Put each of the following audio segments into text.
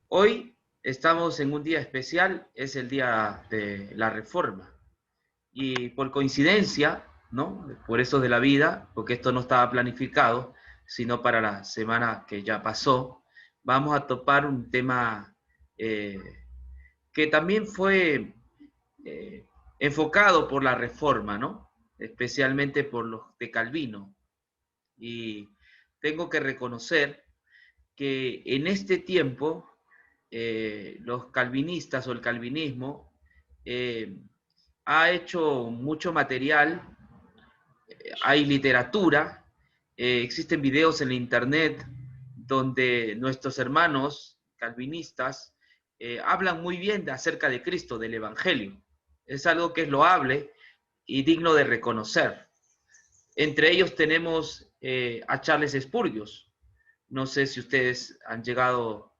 Hoy estamos en un día especial, es el día de la Reforma. Y por coincidencia, ¿no? Por eso de la vida, porque esto no estaba planificado, sino para la semana que ya pasó, vamos a topar un tema eh, que también fue eh, enfocado por la Reforma, ¿no? Especialmente por los de Calvino. Y tengo que reconocer que en este tiempo los calvinistas o el calvinismo eh, ha hecho mucho material, hay literatura, existen videos en la internet donde nuestros hermanos calvinistas hablan muy bien acerca de Cristo, del Evangelio. Es algo que es loable y digno de reconocer. Entre ellos tenemos a Charles Spurgeon. No sé si ustedes han llegado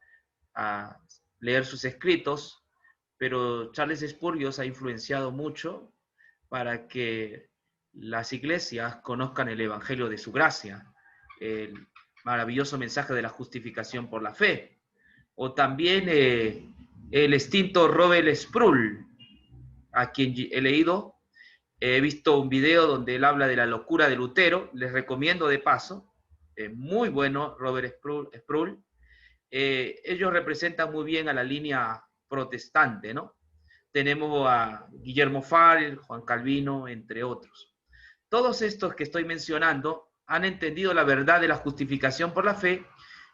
a leer sus escritos, pero Charles Spurgeon ha influenciado mucho para que las iglesias conozcan el Evangelio de su gracia, el maravilloso mensaje de la justificación por la fe. O también el extinto Robert Sproul, a quien he leído. He visto un video donde él habla de la locura de Lutero, les recomiendo de paso, muy bueno Robert Sproul. Ellos representan muy bien a la línea protestante, ¿no? Tenemos a Guillermo Farel, Juan Calvino, entre otros. Todos estos que estoy mencionando han entendido la verdad de la justificación por la fe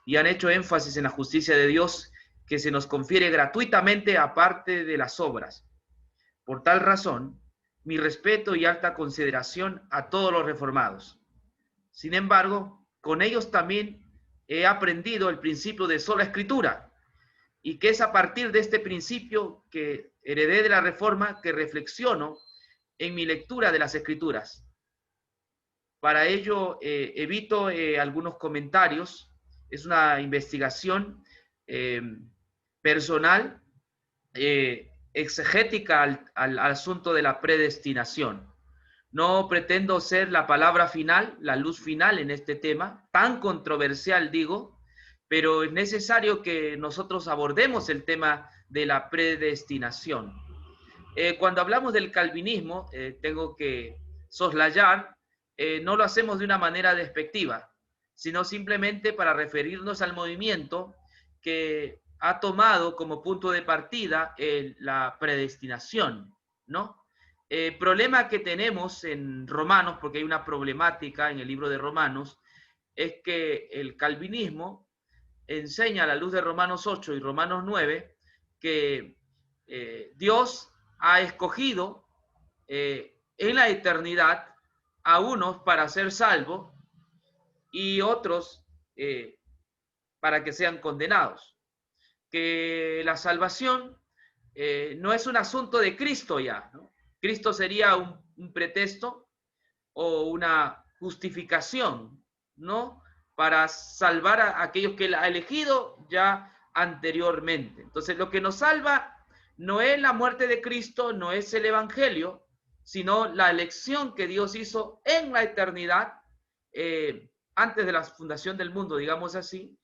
y han hecho énfasis en la justicia de Dios que se nos confiere gratuitamente aparte de las obras. Por tal razón, mi respeto y alta consideración a todos los reformados. Sin embargo, con ellos también he aprendido el principio de sola escritura, y que es a partir de este principio que heredé de la Reforma que reflexiono en mi lectura de las Escrituras. Para ello evito algunos comentarios, es una investigación eh, personal, exegética al asunto de la predestinación. No pretendo ser la palabra final, la luz final en este tema, tan controversial digo, pero es necesario que nosotros abordemos el tema de la predestinación. Cuando hablamos del calvinismo, tengo que soslayar, no lo hacemos de una manera despectiva, sino simplemente para referirnos al movimiento que ha tomado como punto de partida la predestinación, ¿no? Problema que tenemos en Romanos, porque hay una problemática en el libro de Romanos, es que el calvinismo enseña a la luz de Romanos 8 y Romanos 9 que Dios ha escogido en la eternidad a unos para ser salvos y otros para que sean condenados. Que la salvación no es un asunto de Cristo ya, ¿no? Cristo sería un pretexto o una justificación, ¿no? Para salvar a aquellos que él ha elegido ya anteriormente. Entonces, lo que nos salva no es la muerte de Cristo, no es el Evangelio, sino la elección que Dios hizo en la eternidad, antes de la fundación del mundo, digamos así,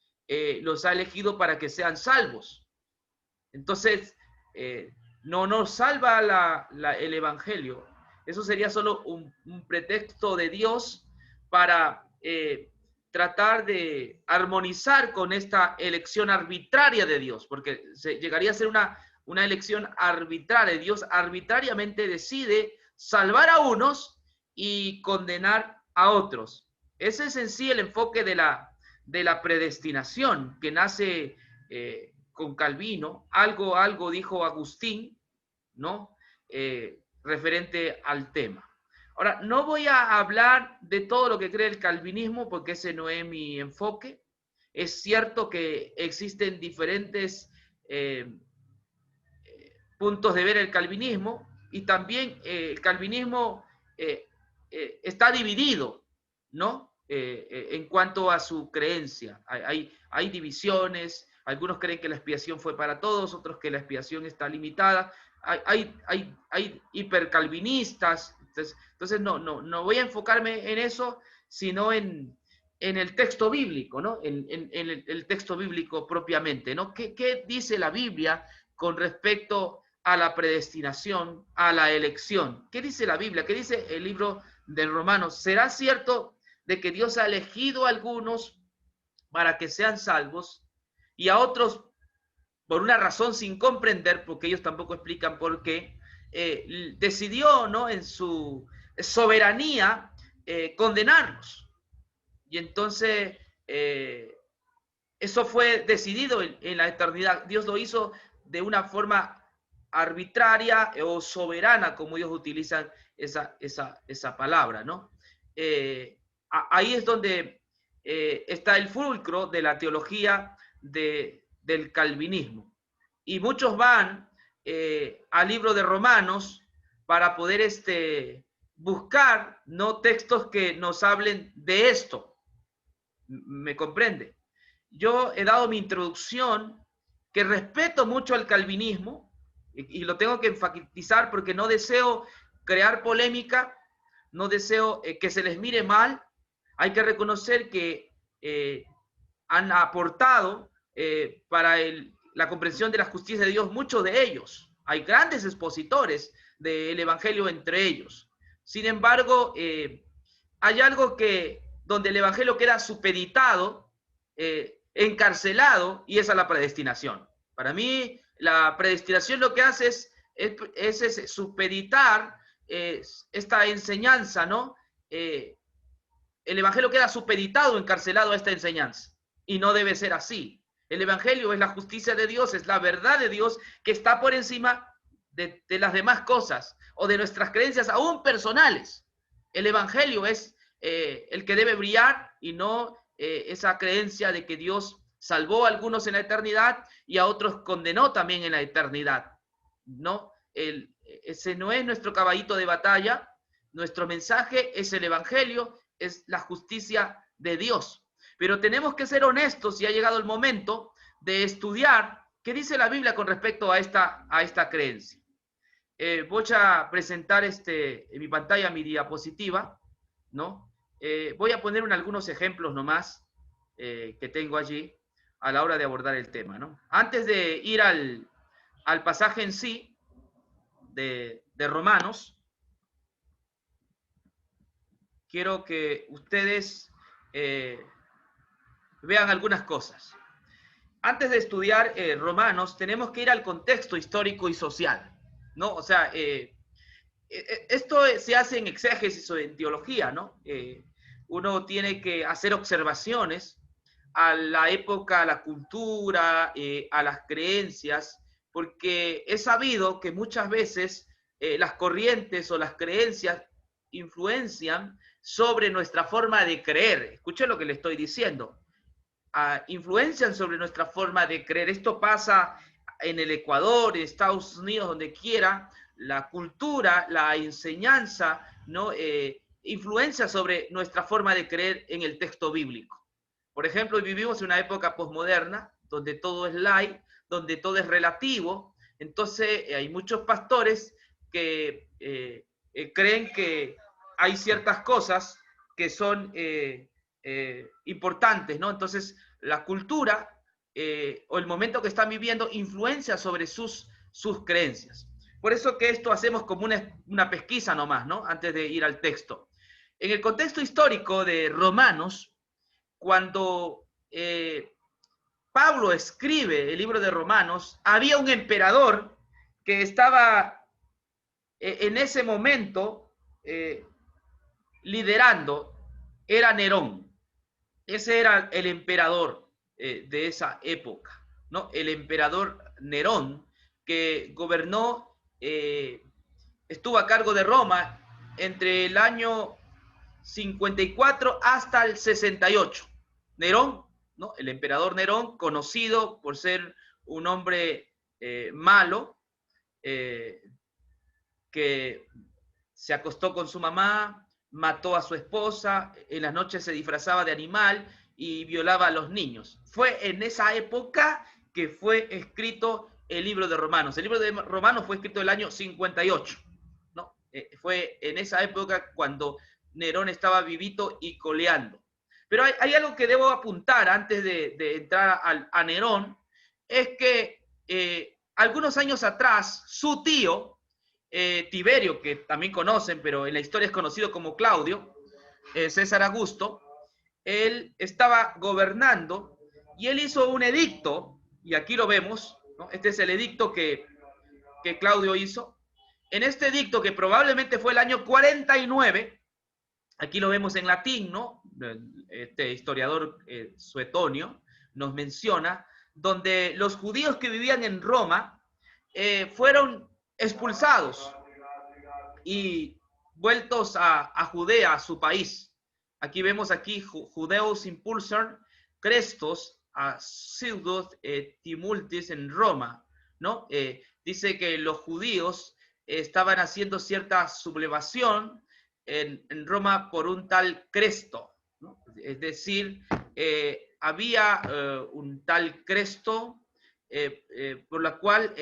los ha elegido para que sean salvos. Entonces, no nos salva el Evangelio. Eso sería solo un pretexto de Dios para tratar de armonizar con esta elección arbitraria de Dios, porque llegaría a ser una elección arbitraria. Dios arbitrariamente decide salvar a unos y condenar a otros. Ese es en sí el enfoque de la predestinación que nace con Calvino. Algo dijo Agustín, ¿no? Referente al tema. Ahora, no voy a hablar de todo lo que cree el calvinismo porque ese no es mi enfoque. Es cierto que existen diferentes puntos de ver el calvinismo y también el calvinismo está dividido, ¿no? En cuanto a su creencia. Hay divisiones, algunos creen que la expiación fue para todos, otros que la expiación está limitada. Hay hipercalvinistas, entonces no voy a enfocarme en eso, sino en el texto bíblico, ¿no? En el texto bíblico propiamente, ¿no? ¿Qué dice la Biblia con respecto a la predestinación, a la elección? ¿Qué dice la Biblia? ¿Qué dice el libro de Romanos? ¿Será cierto de que Dios ha elegido a algunos para que sean salvos y a otros por una razón sin comprender, porque ellos tampoco explican por qué, decidió, ¿no?, en su soberanía condenarnos? Y entonces eso fue decidido en la eternidad. Dios lo hizo de una forma arbitraria o soberana, como ellos utilizan esa palabra, ¿no? Ahí es donde está el fulcro de la teología del calvinismo. Y muchos van al libro de Romanos para poder buscar, ¿no?, textos que nos hablen de esto. ¿Me comprende? Yo he dado mi introducción, que respeto mucho al calvinismo, y lo tengo que enfatizar porque no deseo crear polémica, no deseo que se les mire mal. Hay que reconocer que han aportado para la comprensión de la justicia de Dios, muchos de ellos. Hay grandes expositores del Evangelio entre ellos. Sin embargo, hay algo donde el Evangelio queda supeditado, encarcelado, y esa es la predestinación. Para mí, la predestinación lo que hace es supeditar esta enseñanza, ¿no? El Evangelio queda supeditado, encarcelado a esta enseñanza, y no debe ser así. El Evangelio es la justicia de Dios, es la verdad de Dios que está por encima de las demás cosas o de nuestras creencias, aún personales. El Evangelio es el que debe brillar, y no esa creencia de que Dios salvó a algunos en la eternidad y a otros condenó también en la eternidad. No, ese no es nuestro caballito de batalla. Nuestro mensaje es el Evangelio, es la justicia de Dios. Pero tenemos que ser honestos, y ha llegado el momento de estudiar qué dice la Biblia con respecto a esta creencia. Voy a presentar en mi pantalla mi diapositiva, ¿no? Voy a poner algunos ejemplos nomás que tengo allí a la hora de abordar el tema, ¿no? Antes de ir al pasaje en sí de Romanos, quiero que ustedes vean algunas cosas. Antes de estudiar Romanos, tenemos que ir al contexto histórico y social, ¿no? O sea, esto se hace en exégesis o en teología, ¿no? Uno tiene que hacer observaciones a la época, a la cultura, a las creencias, porque es sabido que muchas veces las corrientes o las creencias influencian sobre nuestra forma de creer. Escuchen lo que le estoy diciendo. Influencian sobre nuestra forma de creer. Esto pasa en el Ecuador, en Estados Unidos, donde quiera. La cultura, la enseñanza, ¿no? Influencia sobre nuestra forma de creer en el texto bíblico. Por ejemplo, vivimos en una época posmoderna, donde todo es light, donde todo es relativo. Entonces, hay muchos pastores que creen que hay ciertas cosas que son importantes, ¿no? Entonces, la cultura o el momento que están viviendo influencia sobre sus creencias. Por eso que esto hacemos como una pesquisa nomás, ¿no? Antes de ir al texto. En el contexto histórico de Romanos, cuando Pablo escribe el libro de Romanos, había un emperador que estaba en ese momento liderando, era Nerón. Ese era el emperador de esa época, ¿no? El emperador Nerón, que gobernó, estuvo a cargo de Roma entre el año 54 hasta el 68. Nerón, ¿no? El emperador Nerón, conocido por ser un hombre malo, que se acostó con su mamá, mató a su esposa, en las noches se disfrazaba de animal y violaba a los niños. Fue en esa época que fue escrito el libro de Romanos. El libro de Romanos fue escrito en el año 58, ¿no? Fue en esa época cuando Nerón estaba vivito y coleando. Pero hay algo que debo apuntar antes de entrar a Nerón, es que algunos años atrás, su tío, Tiberio, que también conocen, pero en la historia es conocido como Claudio, César Augusto, él estaba gobernando y él hizo un edicto, y aquí lo vemos, ¿no? Este es el edicto que Claudio hizo. En este edicto, que probablemente fue el año 49, aquí lo vemos en latín, ¿no? Este historiador Suetonio nos menciona, donde los judíos que vivían en Roma fueron expulsados y vueltos a Judea, a su país. Aquí vemos aquí Judeus impulsor Crestos a pseudo tumultis en Roma, ¿no? Dice que los judíos estaban haciendo cierta sublevación en Roma por un tal Cresto, ¿no? Es decir, había un tal Cresto por la cual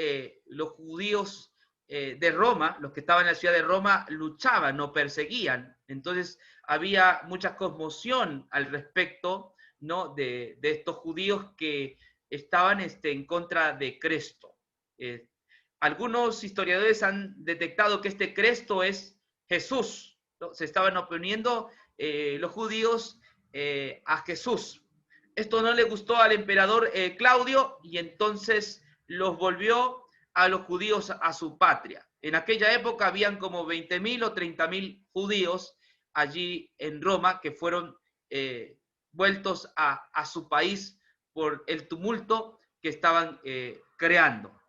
los judíos de Roma, los que estaban en la ciudad de Roma, luchaban, no perseguían. Entonces había mucha conmoción al respecto, ¿no? de estos judíos que estaban en contra de Cresto. Algunos historiadores han detectado que este Cresto es Jesús, ¿no? Se estaban oponiendo los judíos a Jesús. Esto no le gustó al emperador Claudio y entonces los volvió a los judíos a su patria. En aquella época habían como 20.000 o 30.000 judíos allí en Roma que fueron vueltos a su país por el tumulto que estaban creando.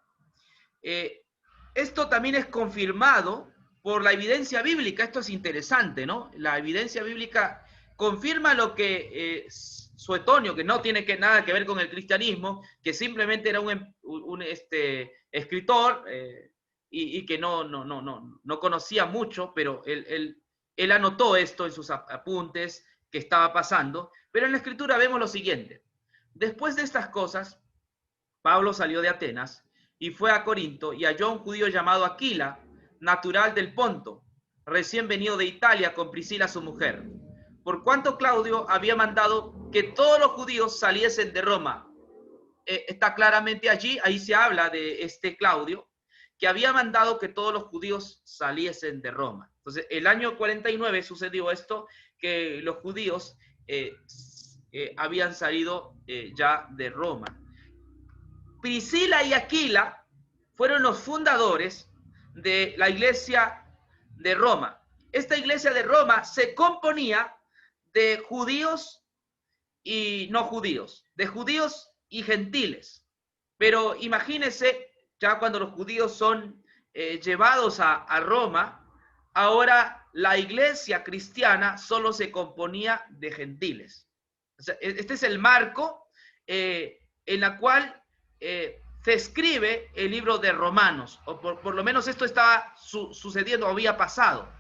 Esto también es confirmado por la evidencia bíblica. Esto es interesante, ¿no? La evidencia bíblica confirma lo que Suetonio, que no tiene nada que ver con el cristianismo, que simplemente era un escritor y que no conocía mucho, pero él anotó esto en sus apuntes que estaba pasando. Pero en la escritura vemos lo siguiente. Después de estas cosas, Pablo salió de Atenas y fue a Corinto y halló a un judío llamado Aquila, natural del Ponto, recién venido de Italia con Priscila su mujer. Por cuanto Claudio había mandado que todos los judíos saliesen de Roma. Está claramente allí, ahí se habla de este Claudio, que había mandado que todos los judíos saliesen de Roma. Entonces, el año 49 sucedió esto, que los judíos habían salido ya de Roma. Priscila y Aquila fueron los fundadores de la iglesia de Roma. Esta iglesia de Roma se componía de judíos y no judíos, de judíos y gentiles. Pero imagínense, ya cuando los judíos son llevados a Roma, ahora la iglesia cristiana solo se componía de gentiles. O sea, este es el marco en la cual se escribe el libro de Romanos, o por lo menos esto estaba sucediendo, había pasado.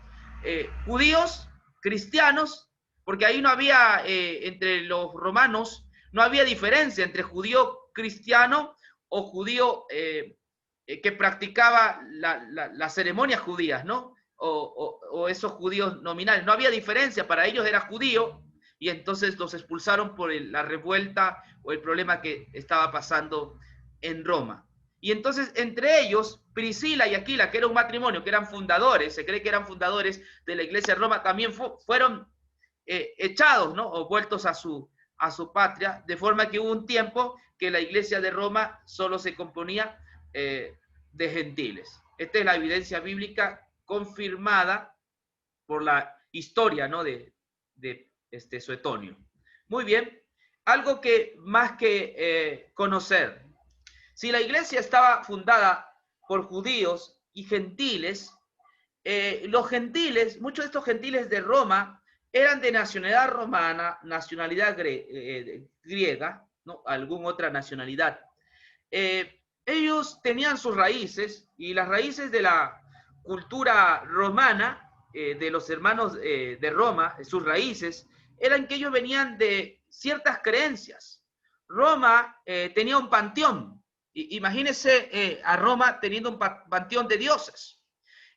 Judíos, cristianos, porque ahí no había, entre los romanos, no había diferencia entre judío cristiano o judío que practicaba las ceremonias judías, ¿no? O esos judíos nominales. No había diferencia, para ellos era judío, y entonces los expulsaron por la revuelta o el problema que estaba pasando en Roma. Y entonces entre ellos, Priscila y Aquila, que era un matrimonio, que eran fundadores, se cree que eran fundadores de la iglesia de Roma, también fueron echados, ¿no? O vueltos a su patria, de forma que hubo un tiempo que la iglesia de Roma solo se componía de gentiles. Esta es la evidencia bíblica confirmada por la historia, ¿no? de Suetonio. Muy bien, algo que más que conocer. Si la iglesia estaba fundada por judíos y gentiles, los gentiles, muchos de estos gentiles de Roma, eran de nacionalidad romana, nacionalidad griega, ¿no? Alguna otra nacionalidad. Ellos tenían sus raíces, y las raíces de la cultura romana, de los hermanos de Roma, sus raíces, eran que ellos venían de ciertas creencias. Roma tenía un panteón. Imagínense a Roma teniendo un panteón de dioses.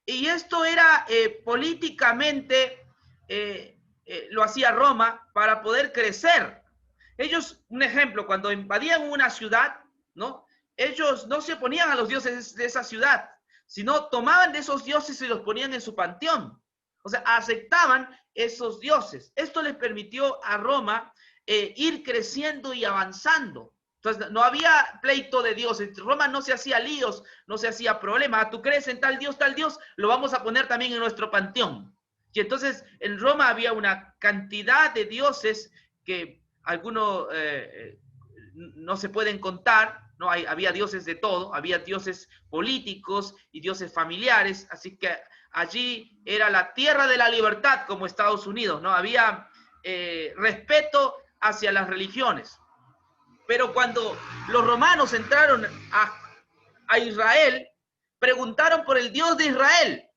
Y esto era políticamente lo hacía Roma para poder crecer. Ellos, un ejemplo, cuando invadían una ciudad, ¿no? Ellos no se oponían a los dioses de esa ciudad, sino tomaban de esos dioses y los ponían en su panteón. O sea, aceptaban esos dioses. Esto les permitió a Roma ir creciendo y avanzando. Entonces, no había pleito de dioses. Roma no se hacía líos, no se hacía problema. ¿Tú crees en tal Dios, lo vamos a poner también en nuestro panteón? Y entonces en Roma había una cantidad de dioses que algunos no se pueden contar, ¿no? Había dioses de todo, había dioses políticos y dioses familiares, así que allí era la tierra de la libertad como Estados Unidos, ¿no? Había respeto hacia las religiones. Pero cuando los romanos entraron a Israel, preguntaron por el Dios de Israel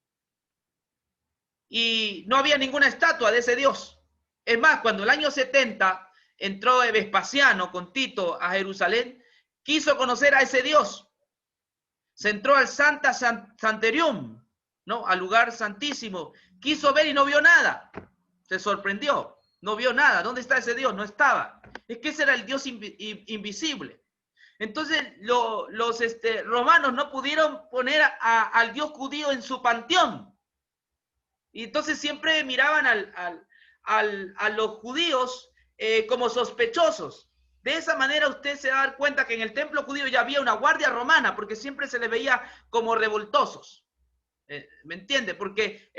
y no había ninguna estatua de ese Dios. Es más, cuando el año 70 entró Vespasiano con Tito a Jerusalén, quiso conocer a ese Dios. Se entró al Santerium, ¿no? Al lugar santísimo. Quiso ver y no vio nada. Se sorprendió. No vio nada. ¿Dónde está ese Dios? No estaba. Es que ese era el Dios invisible. Entonces los romanos no pudieron poner al Dios judío en su panteón. Y entonces siempre miraban a los judíos como sospechosos. De esa manera usted se va a dar cuenta que en el templo judío ya había una guardia romana, porque siempre se les veía como revoltosos. ¿Me entiende? Porque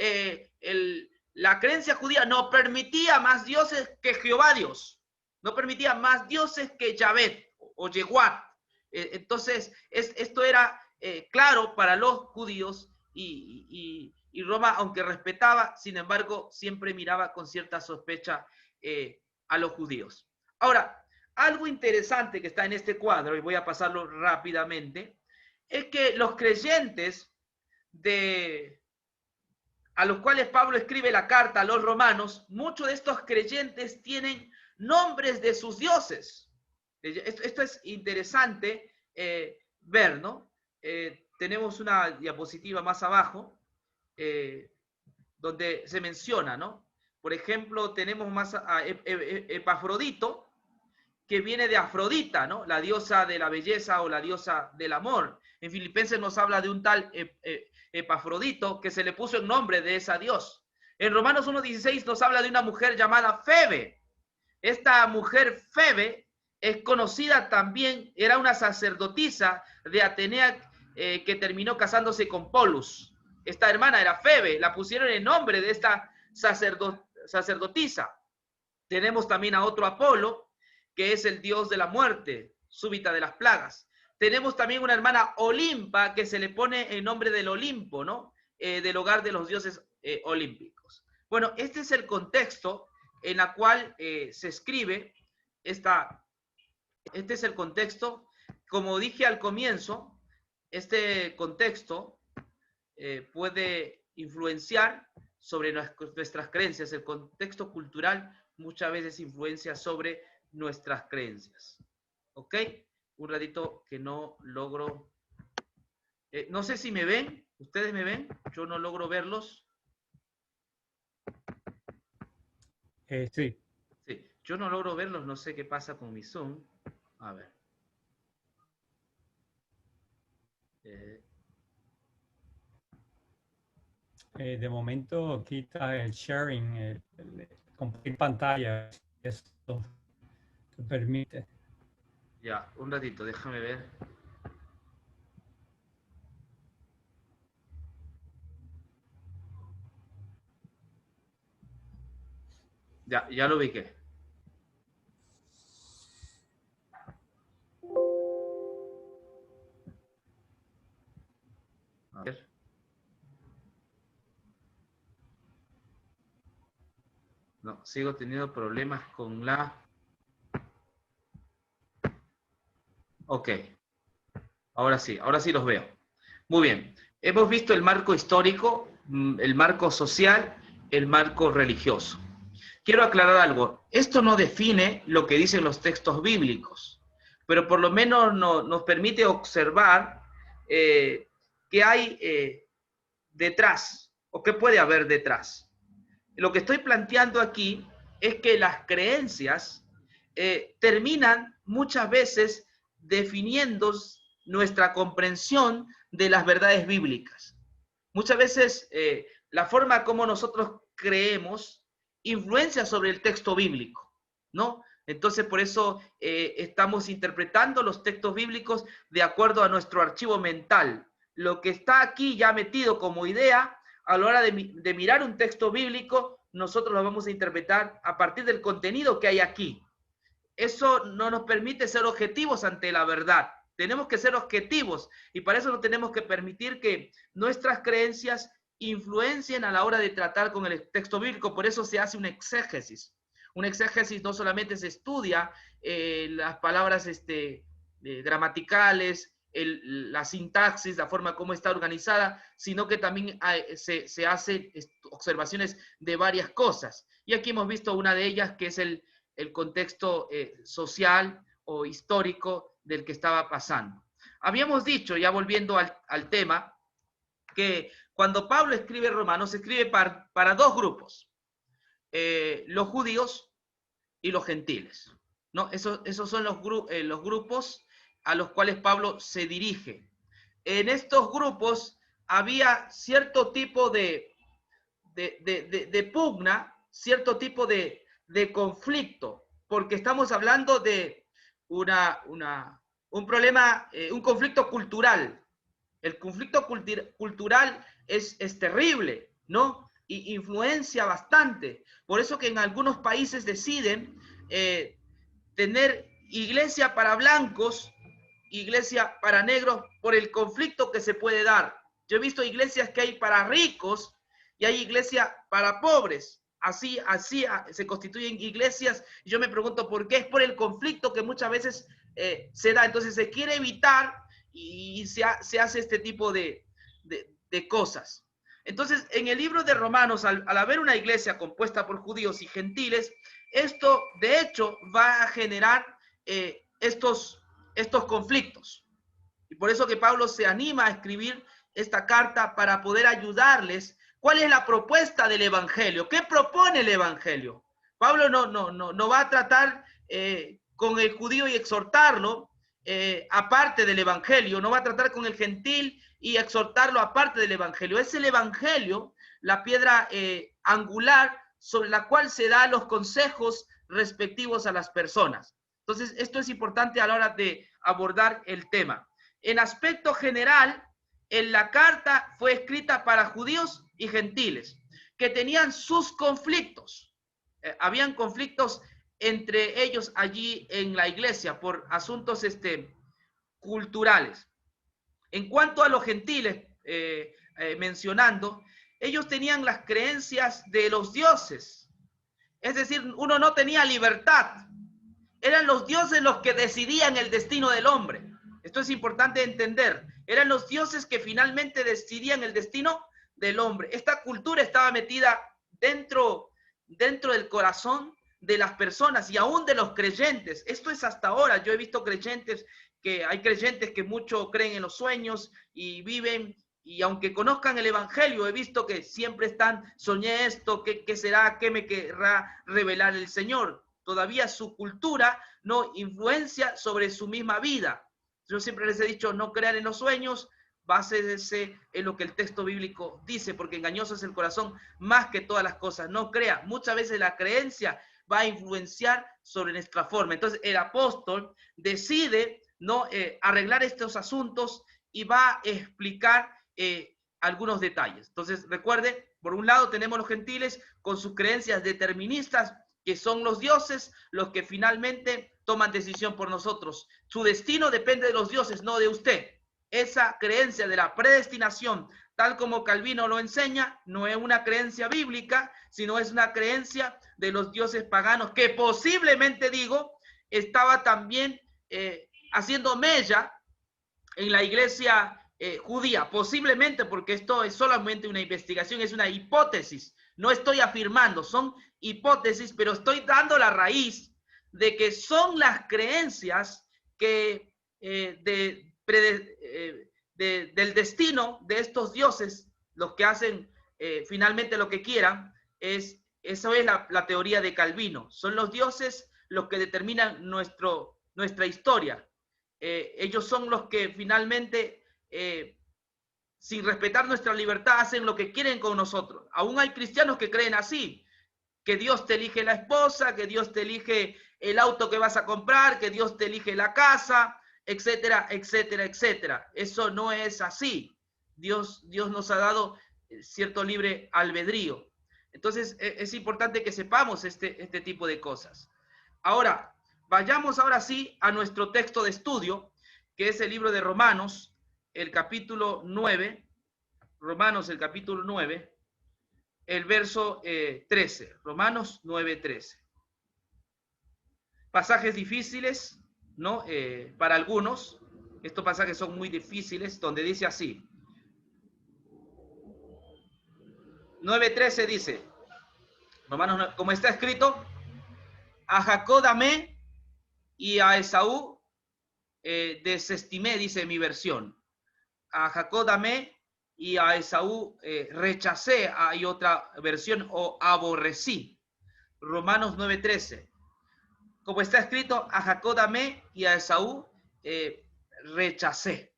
la creencia judía no permitía más dioses que Jehová Dios. No permitía más dioses que Yahvé o Yehuat. Entonces, esto era claro para los judíos y Roma, aunque respetaba, sin embargo, siempre miraba con cierta sospecha a los judíos. Ahora, algo interesante que está en este cuadro, y voy a pasarlo rápidamente, es que los creyentes a los cuales Pablo escribe la carta a los romanos, muchos de estos creyentes tienen nombres de sus dioses. Esto es interesante ver, ¿no? Tenemos una diapositiva más abajo, donde se menciona, ¿no? Por ejemplo, tenemos más a Epafrodito, que viene de Afrodita, ¿no? La diosa de la belleza o la diosa del amor. En Filipenses nos habla de un tal Epafrodito que se le puso el nombre de esa dios. En Romanos 1:16 nos habla de una mujer llamada Febe. Esta mujer Febe es conocida también, era una sacerdotisa de Atenea que terminó casándose con Polus. Esta hermana era Febe, la pusieron en nombre de esta sacerdotisa. Tenemos también a otro Apolo, que es el dios de la muerte súbita de las plagas. Tenemos también una hermana Olimpa, que se le pone el nombre del Olimpo, ¿no? Del hogar de los dioses olímpicos. Bueno, este es el contexto en el cual se escribe este es el contexto. Como dije al comienzo, este contexto puede influenciar sobre nuestras creencias. El contexto cultural muchas veces influencia sobre nuestras creencias. ¿Ok? Un ratito que no logro... no sé si me ven. ¿Ustedes me ven? Yo no logro verlos. Sí. Sí, yo no logro verlos. No sé qué pasa con mi Zoom. A ver. De momento quita el sharing, el compartir pantalla. Esto te permite. Ya, un ratito, déjame ver. Ya lo ubiqué. A ver. No, sigo teniendo problemas con la... Ok. Ahora sí los veo. Muy bien. Hemos visto el marco histórico, el marco social, el marco religioso. Quiero aclarar algo. Esto no define lo que dicen los textos bíblicos, pero por lo menos nos permite observar qué hay detrás o qué puede haber detrás. lo que estoy planteando aquí es que las creencias terminan muchas veces definiendo nuestra comprensión de las verdades bíblicas. Muchas veces la forma como nosotros creemos influencia sobre el texto bíblico, ¿no? Entonces, por eso estamos interpretando los textos bíblicos de acuerdo a nuestro archivo mental. Lo que está aquí ya metido como idea, a la hora de mirar un texto bíblico, nosotros lo vamos a interpretar a partir del contenido que hay aquí. Eso no nos permite ser objetivos ante la verdad. Tenemos que ser objetivos y para eso no tenemos que permitir que nuestras creencias influencien a la hora de tratar con el texto bíblico. Por eso se hace un exégesis. Un exégesis no solamente se estudia las palabras gramaticales, la sintaxis, la forma como está organizada, sino que también se hacen observaciones de varias cosas. Y aquí hemos visto una de ellas, que es el contexto social o histórico del que estaba pasando. Habíamos dicho, ya volviendo al tema, que cuando Pablo escribe Romanos, escribe para dos grupos, los judíos y los gentiles, ¿no? Esos son los grupos a los cuales Pablo se dirige. En estos grupos había cierto tipo de pugna, cierto tipo de conflicto, porque estamos hablando de un problema, un conflicto cultural. El conflicto cultural es terrible, ¿no? Y influencia bastante. Por eso que en algunos países deciden tener iglesia para blancos, iglesia para negros, por el conflicto que se puede dar. Yo he visto iglesias que hay para ricos y hay iglesia para pobres. Así se constituyen iglesias. Y yo me pregunto por qué. Es por el conflicto que muchas veces se da. Entonces se quiere evitar y se hace este tipo de cosas. Entonces, en el libro de Romanos, al haber una iglesia compuesta por judíos y gentiles, esto de hecho va a generar estos conflictos. Y por eso que Pablo se anima a escribir esta carta para poder ayudarles. ¿Cuál es la propuesta del Evangelio? ¿Qué propone el Evangelio? Pablo no va a tratar con el judío y exhortarlo aparte del Evangelio, no va a tratar con el gentil y exhortarlo aparte del Evangelio. Es el Evangelio la piedra angular sobre la cual se dan los consejos respectivos a las personas. Entonces, esto es importante a la hora de abordar el tema. En aspecto general, en la carta fue escrita para judíos y gentiles, que tenían sus conflictos. Habían conflictos entre ellos allí en la iglesia por asuntos culturales. En cuanto a los gentiles, mencionando, ellos tenían las creencias de los dioses. Es decir, uno no tenía libertad. Eran los dioses los que decidían el destino del hombre. Esto es importante entender. Eran los dioses que finalmente decidían el destino del hombre. Esta cultura estaba metida dentro del corazón de las personas y aún de los creyentes. Esto es hasta ahora. Yo he visto hay creyentes que mucho creen en los sueños y viven, y aunque conozcan el Evangelio, he visto que siempre están, soñé esto, ¿qué será? ¿Qué me querrá revelar el Señor? Todavía su cultura no influencia sobre su misma vida. Yo siempre les he dicho, no crean en los sueños, básense en lo que el texto bíblico dice, porque engañoso es el corazón más que todas las cosas. No crea. Muchas veces la creencia va a influenciar sobre nuestra forma. Entonces el apóstol decide arreglar estos asuntos y va a explicar algunos detalles. Entonces recuerde, por un lado tenemos los gentiles con sus creencias deterministas, que son los dioses los que finalmente toman decisión por nosotros. Su destino depende de los dioses, no de usted. Esa creencia de la predestinación, tal como Calvino lo enseña, no es una creencia bíblica, sino es una creencia de los dioses paganos, que posiblemente, estaba también haciendo mella en la iglesia judía, posiblemente, porque esto es solamente una investigación, es una hipótesis, no estoy afirmando, son hipótesis, pero estoy dando la raíz de que son las creencias que del destino de estos dioses, los que hacen finalmente lo que quieran, es Eso es la teoría de Calvino. Son los dioses los que determinan nuestra historia. Ellos son los que finalmente, sin respetar nuestra libertad, hacen lo que quieren con nosotros. Aún hay cristianos que creen así, que Dios te elige la esposa, que Dios te elige el auto que vas a comprar, que Dios te elige la casa, etcétera, etcétera, etcétera. Eso no es así. Dios nos ha dado cierto libre albedrío. Entonces, es importante que sepamos este tipo de cosas. Ahora, vayamos ahora sí a nuestro texto de estudio, que es el libro de Romanos, el capítulo 9, Romanos el capítulo 9, el verso 13, Romanos 9, 13. Pasajes difíciles, ¿no? Para algunos, estos pasajes son muy difíciles, donde dice así. 9:13 dice, Romanos 9, como está escrito, a Jacob amé y a Esaú desestimé, dice mi versión. A Jacob amé y a Esaú rechacé, hay otra versión, o aborrecí. Romanos 9:13. Como está escrito, a Jacob amé y a Esaú rechacé.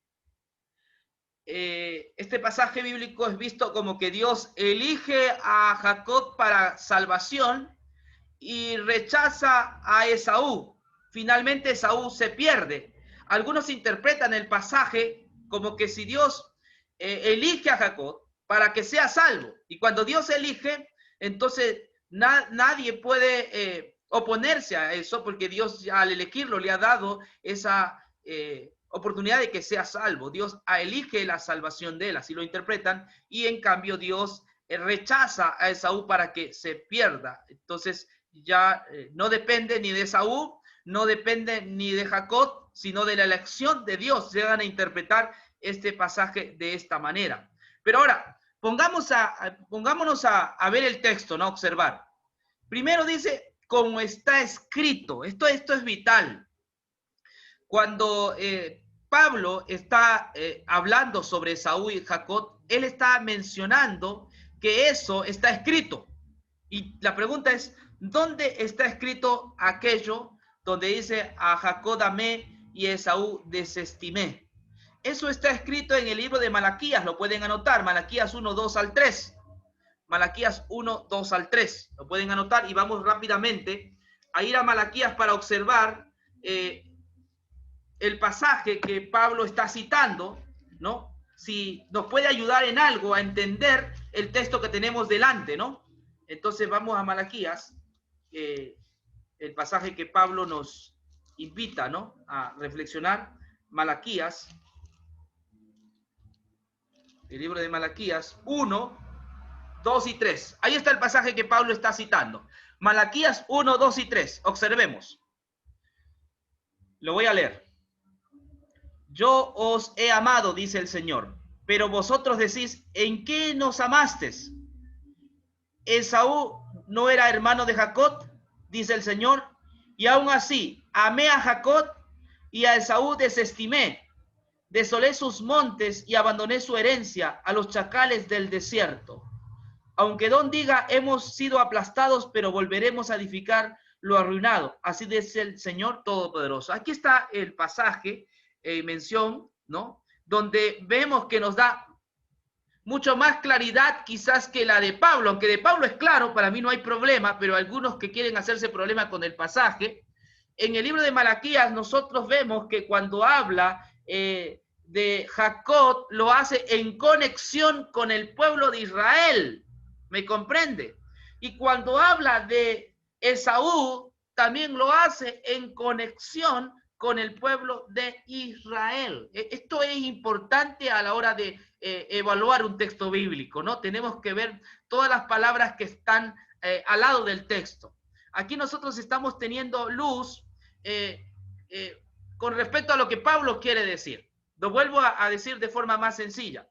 Este pasaje bíblico es visto como que Dios elige a Jacob para salvación y rechaza a Esaú. Finalmente Esaú se pierde. Algunos interpretan el pasaje como que si Dios elige a Jacob para que sea salvo. Y cuando Dios elige, entonces nadie puede oponerse a eso, porque Dios ya al elegirlo le ha dado esa oportunidad de que sea salvo. Dios elige la salvación de él, así lo interpretan, y en cambio Dios rechaza a Esaú para que se pierda. Entonces ya no depende ni de Esaú, no depende ni de Jacob, sino de la elección de Dios. Llegan a interpretar este pasaje de esta manera. Pero ahora, pongámonos a ver el texto, ¿no? Observar. Primero dice, como está escrito. Esto es vital. Cuando Pablo está hablando sobre Esaú y Jacob, él está mencionando que eso está escrito. Y la pregunta es, ¿dónde está escrito aquello donde dice a Jacob amé y a Esaú desestimé? Eso está escrito en el libro de Malaquías, lo pueden anotar, Malaquías 1, 2 al 3. Malaquías 1, 2 al 3. Lo pueden anotar y vamos rápidamente a ir a Malaquías para observar el pasaje que Pablo está citando, ¿no? Si nos puede ayudar en algo a entender el texto que tenemos delante, ¿no? Entonces vamos a Malaquías, el pasaje que Pablo nos invita, ¿no? A reflexionar. Malaquías, el libro de Malaquías 1, 2 y 3. Ahí está el pasaje que Pablo está citando. Malaquías 1, 2 y 3. Observemos. Lo voy a leer. Yo os he amado, dice el Señor, pero vosotros decís, ¿en qué nos amasteis? Esaú no era hermano de Jacob, dice el Señor, y aún así amé a Jacob y a Esaú desestimé. Desolé sus montes y abandoné su herencia a los chacales del desierto. Aunque Don diga, hemos sido aplastados, pero volveremos a edificar lo arruinado. Así dice el Señor Todopoderoso. Aquí está el pasaje, mención, ¿no? Donde vemos que nos da mucho más claridad quizás que la de Pablo, aunque de Pablo es claro, para mí no hay problema, pero algunos que quieren hacerse problema con el pasaje, en el libro de Malaquías nosotros vemos que cuando habla de Jacob, lo hace en conexión con el pueblo de Israel, ¿me comprende? Y cuando habla de Esaú, también lo hace en conexión con el pueblo de Israel. Esto es importante a la hora de evaluar un texto bíblico, ¿no? Tenemos que ver todas las palabras que están al lado del texto. Aquí nosotros estamos teniendo luz con respecto a lo que Pablo quiere decir. Lo vuelvo a decir de forma más sencilla.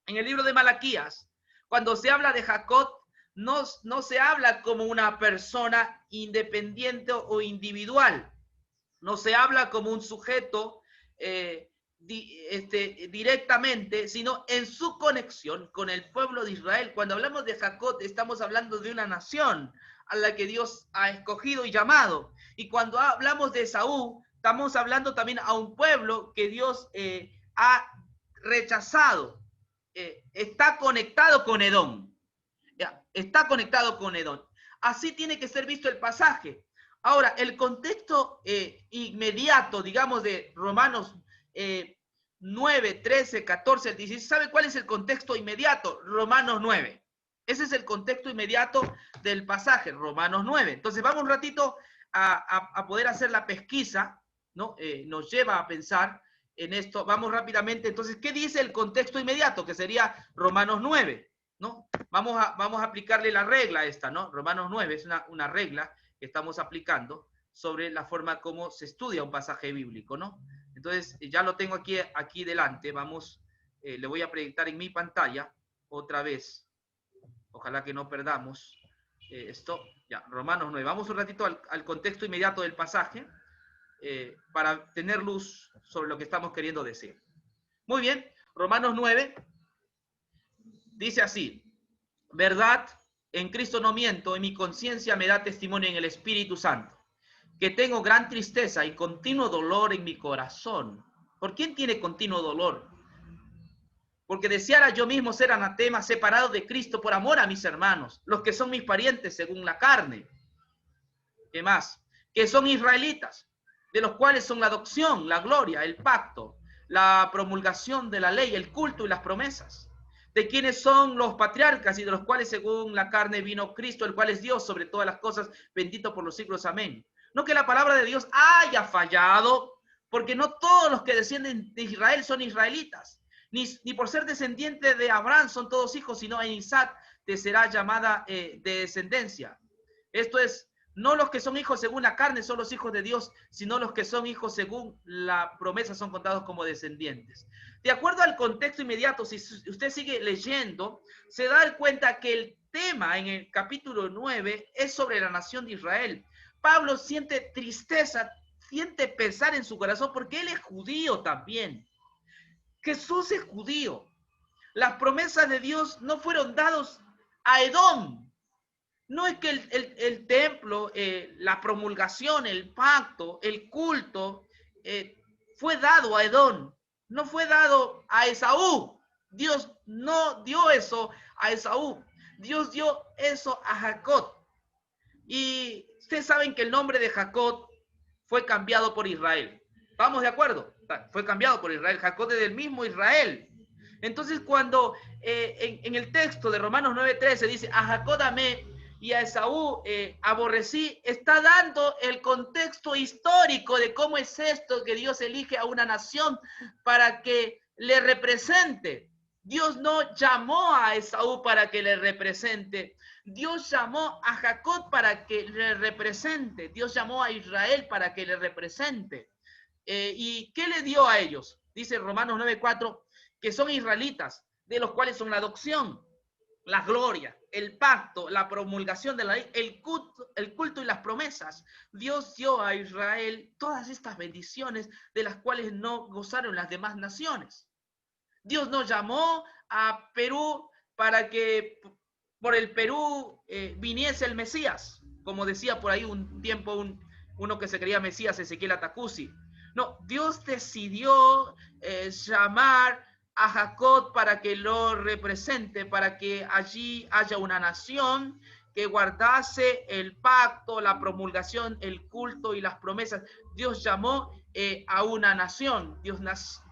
En el libro de Malaquías, cuando se habla de Jacob, no se habla como una persona independiente o individual. No se habla como un sujeto directamente, sino en su conexión con el pueblo de Israel. Cuando hablamos de Jacob, estamos hablando de una nación a la que Dios ha escogido y llamado. Y cuando hablamos de Esaú, estamos hablando también a un pueblo que Dios ha rechazado. Está conectado con Edom. Está conectado con Edom. Así tiene que ser visto el pasaje. Ahora, el contexto inmediato, digamos, de Romanos 9, 13, 14, 16, ¿sabe cuál es el contexto inmediato? Romanos 9. Ese es el contexto inmediato del pasaje, Romanos 9. Entonces, vamos un ratito a poder hacer la pesquisa, ¿no? Nos lleva a pensar en esto. Vamos rápidamente. Entonces, ¿qué dice el contexto inmediato? Que sería Romanos 9, ¿no? Vamos a aplicarle la regla esta, ¿no? Romanos 9 es una regla que estamos aplicando sobre la forma como se estudia un pasaje bíblico, ¿no? Entonces, ya lo tengo aquí delante. Vamos, le voy a proyectar en mi pantalla otra vez. Ojalá que no perdamos esto. Ya, Romanos 9. Vamos un ratito al contexto inmediato del pasaje para tener luz sobre lo que estamos queriendo decir. Muy bien, Romanos 9 dice así: verdad, en Cristo no miento, y mi conciencia me da testimonio en el Espíritu Santo, que tengo gran tristeza y continuo dolor en mi corazón. ¿Por quién tiene continuo dolor? Porque deseara yo mismo ser anatema, separado de Cristo por amor a mis hermanos, los que son mis parientes según la carne. ¿Qué más? Que son israelitas, de los cuales son la adopción, la gloria, el pacto, la promulgación de la ley, el culto y las promesas. De quienes son los patriarcas y de los cuales según la carne vino Cristo, el cual es Dios sobre todas las cosas, bendito por los siglos. Amén. No que la palabra de Dios haya fallado, porque no todos los que descienden de Israel son israelitas, ni por ser descendiente de Abraham son todos hijos, sino en Isaac te será llamada de descendencia. Esto es, no los que son hijos según la carne son los hijos de Dios, sino los que son hijos según la promesa son contados como descendientes. De acuerdo al contexto inmediato, si usted sigue leyendo, se da cuenta que el tema en el capítulo 9 es sobre la nación de Israel. Pablo siente tristeza, siente pesar en su corazón porque él es judío también. Jesús es judío. Las promesas de Dios no fueron dadas a Edom. No es que el templo, la promulgación, el pacto, el culto, fue dado a Edom, no fue dado a Esaú. Dios no dio eso a Esaú. Dios dio eso a Jacob. Y ustedes saben que el nombre de Jacob fue cambiado por Israel. ¿Estamos de acuerdo? Fue cambiado por Israel. Jacob es del mismo Israel. Entonces, cuando en el texto de Romanos 9:13 dice, a Jacob amé y a Esaú aborrecí, está dando el contexto histórico de cómo es esto que Dios elige a una nación para que le represente. Dios no llamó a Esaú para que le represente. Dios llamó a Jacob para que le represente. Dios llamó a Israel para que le represente. ¿Y qué le dio a ellos? Dice Romanos 9:4, que son israelitas, de los cuales son la adopción, la gloria, el pacto, la promulgación de la ley, el culto y las promesas. Dios dio a Israel todas estas bendiciones de las cuales no gozaron las demás naciones. Dios nos llamó a Perú para que por el Perú viniese el Mesías, como decía por ahí un tiempo uno que se creía Mesías, Ezequiel Atacusi. No, Dios decidió llamar a Jacob para que lo represente, para que allí haya una nación que guardase el pacto, la promulgación, el culto y las promesas. Dios llamó a una nación, Dios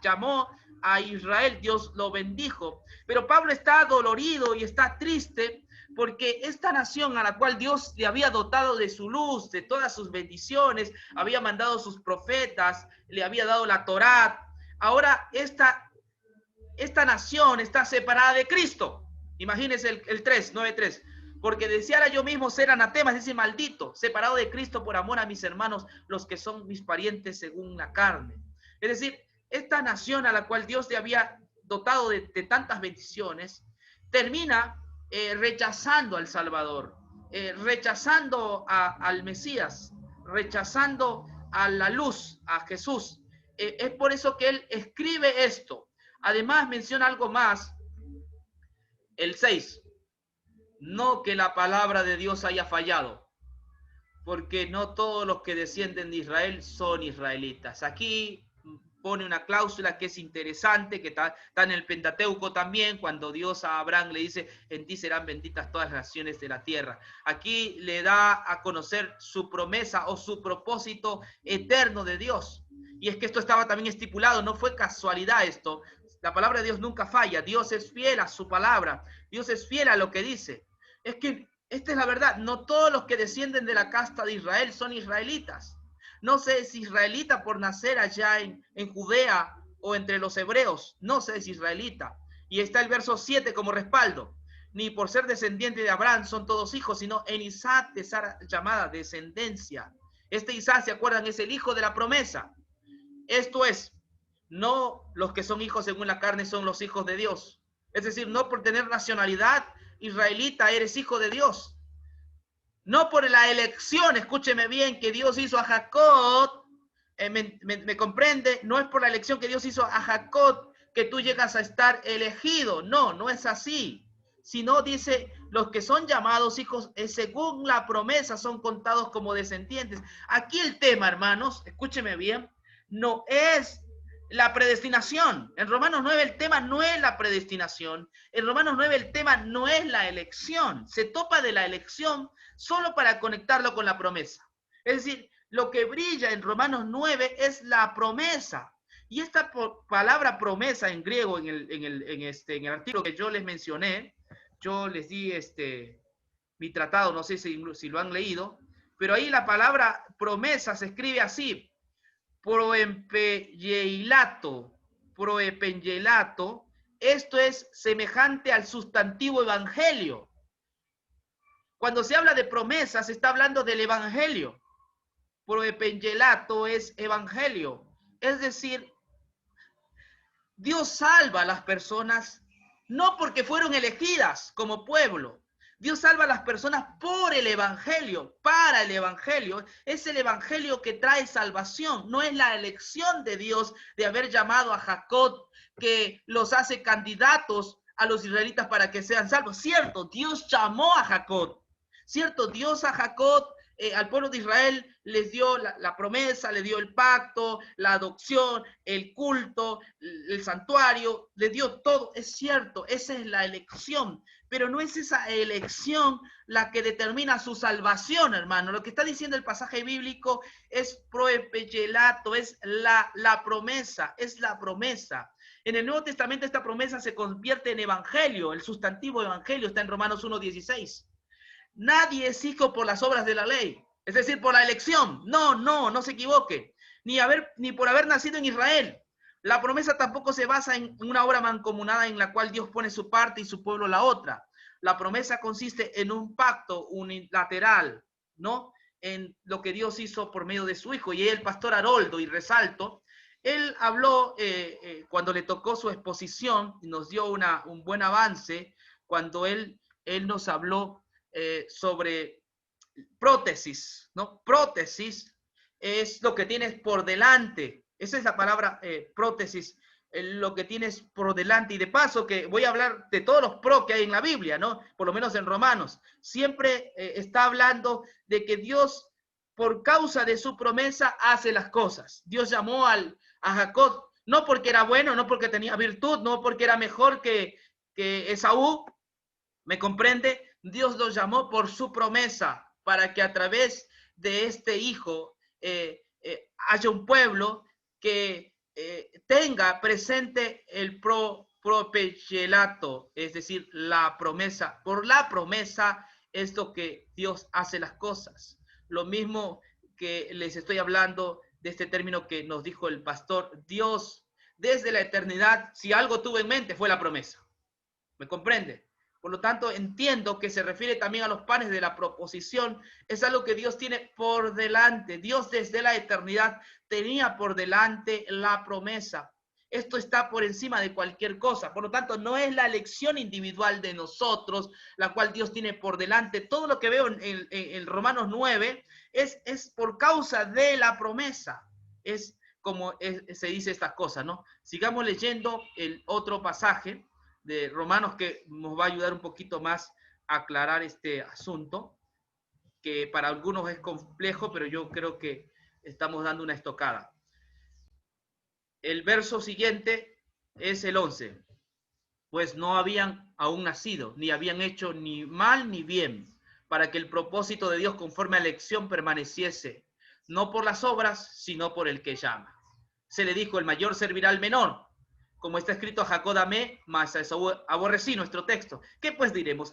llamó a Israel, Dios lo bendijo. Pero Pablo está dolorido y está triste porque esta nación a la cual Dios le había dotado de su luz, de todas sus bendiciones, había mandado sus profetas, le había dado la Torá, ahora esta nación está separada de Cristo. Imagínense el 3, 9:3. Porque deseara yo mismo ser anatema, dice maldito, separado de Cristo por amor a mis hermanos, los que son mis parientes según la carne. Es decir, esta nación a la cual Dios le había dotado de tantas bendiciones, termina rechazando al Salvador, rechazando al Mesías, rechazando a la luz, a Jesús. es por eso que él escribe esto. Además menciona algo más, el 6. No que la palabra de Dios haya fallado, porque no todos los que descienden de Israel son israelitas. Aquí pone una cláusula que es interesante, que está en el Pentateuco también, cuando Dios a Abraham le dice, en ti serán benditas todas las naciones de la tierra. Aquí le da a conocer su promesa o su propósito eterno de Dios. Y es que esto estaba también estipulado, no fue casualidad esto. La palabra de Dios nunca falla, Dios es fiel a su palabra, Dios es fiel a lo que dice. Es que esta es la verdad, no todos los que descienden de la casta de Israel son israelitas. No se es israelita por nacer allá en Judea o entre los hebreos, no se es israelita. Y está el verso 7 como respaldo. Ni por ser descendiente de Abraham son todos hijos, sino en Isaac te será llamada descendencia. Este Isaac, ¿se acuerdan? Es el hijo de la promesa. Esto es, no los que son hijos según la carne son los hijos de Dios. Es decir, no por tener nacionalidad israelita eres hijo de Dios. No por la elección, escúcheme bien, que Dios hizo a Jacob, me comprende, no es por la elección que Dios hizo a Jacob que tú llegas a estar elegido, no es así, sino dice, los que son llamados hijos, según la promesa, son contados como descendientes. Aquí el tema, hermanos, escúcheme bien, no es la predestinación. En Romanos 9 el tema no es la predestinación, en Romanos 9 el tema no es la elección, se topa de la elección solo para conectarlo con la promesa. Es decir, lo que brilla en Romanos 9 es la promesa. Y esta palabra promesa en griego, en el artículo que yo les mencioné, yo les di mi tratado, no sé si lo han leído, pero ahí la palabra promesa se escribe así, proempeyelato, esto es semejante al sustantivo evangelio. Cuando se habla de promesas, se está hablando del evangelio. Proepengelato es evangelio. Es decir, Dios salva a las personas no porque fueron elegidas como pueblo. Dios salva a las personas por el evangelio, para el evangelio. Es el evangelio que trae salvación. No es la elección de Dios de haber llamado a Jacob que los hace candidatos a los israelitas para que sean salvos. Cierto, Dios llamó a Jacob. Cierto, Dios a Jacob, al pueblo de Israel, les dio la promesa, le dio el pacto, la adopción, el culto, el santuario, le dio todo. Es cierto, esa es la elección, pero no es esa elección la que determina su salvación, hermano. Lo que está diciendo el pasaje bíblico es proepegelato, es la promesa, es la promesa. En el Nuevo Testamento esta promesa se convierte en evangelio, el sustantivo evangelio está en Romanos 1:16. Nadie es hijo por las obras de la ley, es decir, por la elección. No se equivoque. Ni por haber nacido en Israel. La promesa tampoco se basa en una obra mancomunada en la cual Dios pone su parte y su pueblo la otra. La promesa consiste en un pacto unilateral, ¿no? En lo que Dios hizo por medio de su Hijo. Y el pastor Haroldo, y resalto, él habló cuando le tocó su exposición, y nos dio un buen avance, cuando él nos habló sobre prótesis, ¿no? Prótesis es lo que tienes por delante. Esa es la palabra prótesis, lo que tienes por delante. Y de paso que voy a hablar de todos los pro que hay en la Biblia, ¿no? Por lo menos en Romanos. Siempre está hablando de que Dios, por causa de su promesa, hace las cosas. Dios llamó a Jacob, no porque era bueno, no porque tenía virtud, no porque era mejor que Esaú, ¿me comprende? Dios los llamó por su promesa, para que a través de este hijo haya un pueblo que tenga presente el propegelato, es decir, la promesa. Por la promesa es lo que Dios hace las cosas. Lo mismo que les estoy hablando de este término que nos dijo el pastor, Dios desde la eternidad, si algo tuvo en mente, fue la promesa. ¿Me comprende? Por lo tanto, entiendo que se refiere también a los panes de la proposición. Es algo que Dios tiene por delante. Dios desde la eternidad tenía por delante la promesa. Esto está por encima de cualquier cosa. Por lo tanto, no es la elección individual de nosotros, la cual Dios tiene por delante. Todo lo que veo en Romanos 9 es por causa de la promesa. Es cómo se dice estas cosas, ¿no? Sigamos leyendo el otro pasaje de Romanos que nos va a ayudar un poquito más a aclarar este asunto, que para algunos es complejo, pero yo creo que estamos dando una estocada. El verso siguiente es el 11. Pues no habían aún nacido, ni habían hecho ni mal ni bien, para que el propósito de Dios conforme a la elección permaneciese, no por las obras, sino por el que llama. Se le dijo, el mayor servirá al menor, como está escrito, a Jacob amé, mas a Esaú aborrecí, nuestro texto. ¿Qué pues diremos?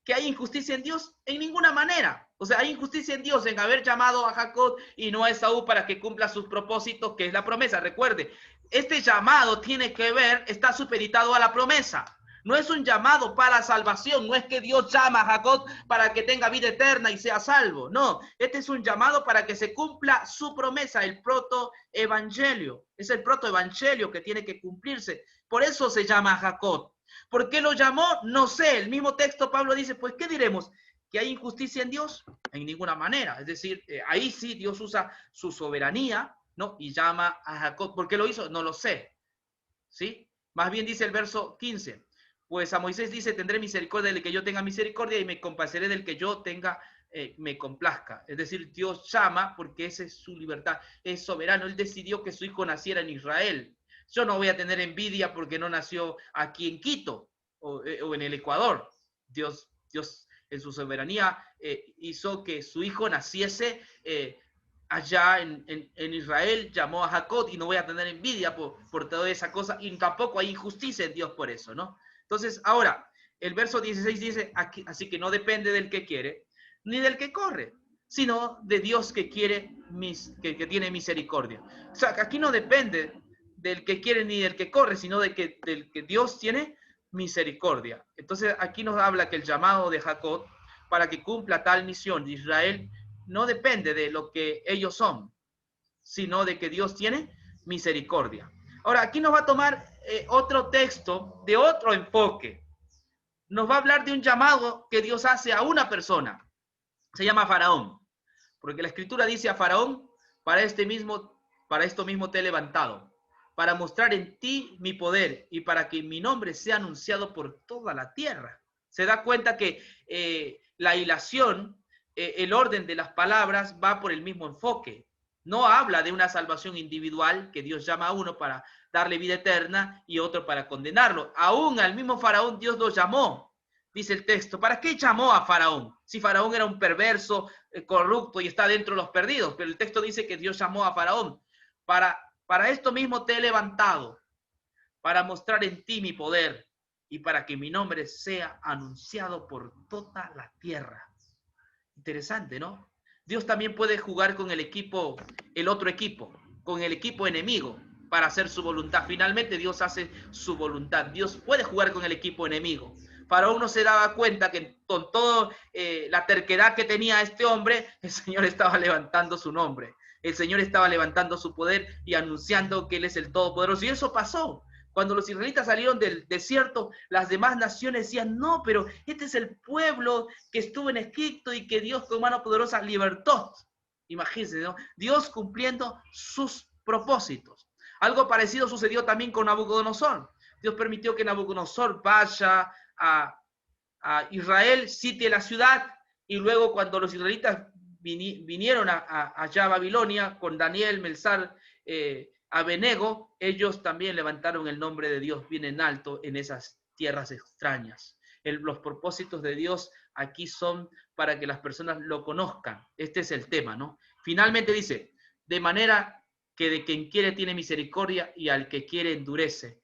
¿Que hay injusticia en Dios? En ninguna manera. O sea, hay injusticia en Dios en haber llamado a Jacob y no a Esaú para que cumpla sus propósitos, que es la promesa. Recuerde, este llamado tiene que ver, está supeditado a la promesa. No es un llamado para salvación, no es que Dios llama a Jacob para que tenga vida eterna y sea salvo. No, este es un llamado para que se cumpla su promesa, el protoevangelio. Es el protoevangelio que tiene que cumplirse. Por eso se llama a Jacob. ¿Por qué lo llamó? No sé. El mismo texto Pablo dice, pues, ¿qué diremos? ¿Que hay injusticia en Dios? En ninguna manera. Es decir, ahí sí Dios usa su soberanía, ¿no? Y llama a Jacob. ¿Por qué lo hizo? No lo sé. ¿Sí? Más bien dice el verso 15. Pues a Moisés dice, tendré misericordia del que yo tenga misericordia y me compadeceré del que yo tenga, me complazca. Es decir, Dios llama porque esa es su libertad. Es soberano. Él decidió que su hijo naciera en Israel. Yo no voy a tener envidia porque no nació aquí en Quito o en el Ecuador. Dios en su soberanía hizo que su hijo naciese allá en Israel, llamó a Jacob, y no voy a tener envidia por toda esa cosa, y tampoco hay injusticia en Dios por eso, ¿no? Entonces, ahora, el verso 16 dice, aquí, así que no depende del que quiere, ni del que corre, sino de Dios que quiere, que tiene misericordia. O sea, que aquí no depende del que quiere ni del que corre, sino del que Dios tiene misericordia. Entonces, aquí nos habla que el llamado de Jacob para que cumpla tal misión de Israel no depende de lo que ellos son, sino de que Dios tiene misericordia. Ahora, aquí nos va a tomar otro texto de otro enfoque. Nos va a hablar de un llamado que Dios hace a una persona. Se llama Faraón. Porque la Escritura dice a Faraón, para esto mismo te he levantado, para mostrar en ti mi poder y para que mi nombre sea anunciado por toda la tierra. Se da cuenta que la hilación, el orden de las palabras va por el mismo enfoque. No habla de una salvación individual que Dios llama a uno para darle vida eterna y otro para condenarlo. Aún al mismo Faraón Dios lo llamó, dice el texto. ¿Para qué llamó a Faraón? Si Faraón era un perverso, corrupto y está dentro de los perdidos. Pero el texto dice que Dios llamó a Faraón. Para esto mismo te he levantado, para mostrar en ti mi poder y para que mi nombre sea anunciado por toda la tierra. Interesante, ¿no? Dios también puede jugar con el otro equipo, con el equipo enemigo para hacer su voluntad. Finalmente Dios hace su voluntad. Dios puede jugar con el equipo enemigo. Faraón no se daba cuenta que con toda la terquedad que tenía este hombre, el Señor estaba levantando su nombre. El Señor estaba levantando su poder y anunciando que Él es el Todopoderoso. Y eso pasó. Cuando los israelitas salieron del desierto, las demás naciones decían, no, pero este es el pueblo que estuvo en Egipto y que Dios con mano poderosa libertó. Imagínense, ¿no? Dios cumpliendo sus propósitos. Algo parecido sucedió también con Nabucodonosor. Dios permitió que Nabucodonosor vaya a Israel, sitie la ciudad, y luego cuando los israelitas vinieron allá a Babilonia con Daniel, Melzar, Abednego, ellos también levantaron el nombre de Dios bien en alto en esas tierras extrañas. Los propósitos de Dios aquí son para que las personas lo conozcan. Este es el tema, ¿no? Finalmente dice, de manera que de quien quiere tiene misericordia y al que quiere endurece.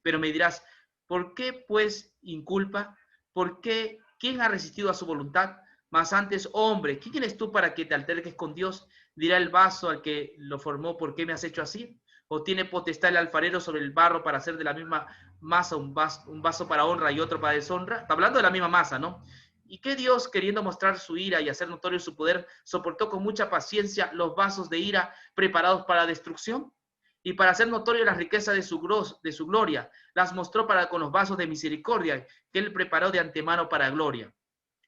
Pero me dirás, ¿por qué pues inculpa? ¿Por qué? ¿Quién ha resistido a su voluntad? Mas antes, hombre, ¿quién eres tú para que te alterques con Dios? Dirá el vaso al que lo formó, ¿por qué me has hecho así? ¿O tiene potestad el alfarero sobre el barro para hacer de la misma masa un vaso para honra y otro para deshonra? Está hablando de la misma masa, ¿no? ¿Y qué Dios, queriendo mostrar su ira y hacer notorio su poder, soportó con mucha paciencia los vasos de ira preparados para destrucción? Y para hacer notorio las riquezas de su gloria, las mostró con los vasos de misericordia que Él preparó de antemano para gloria,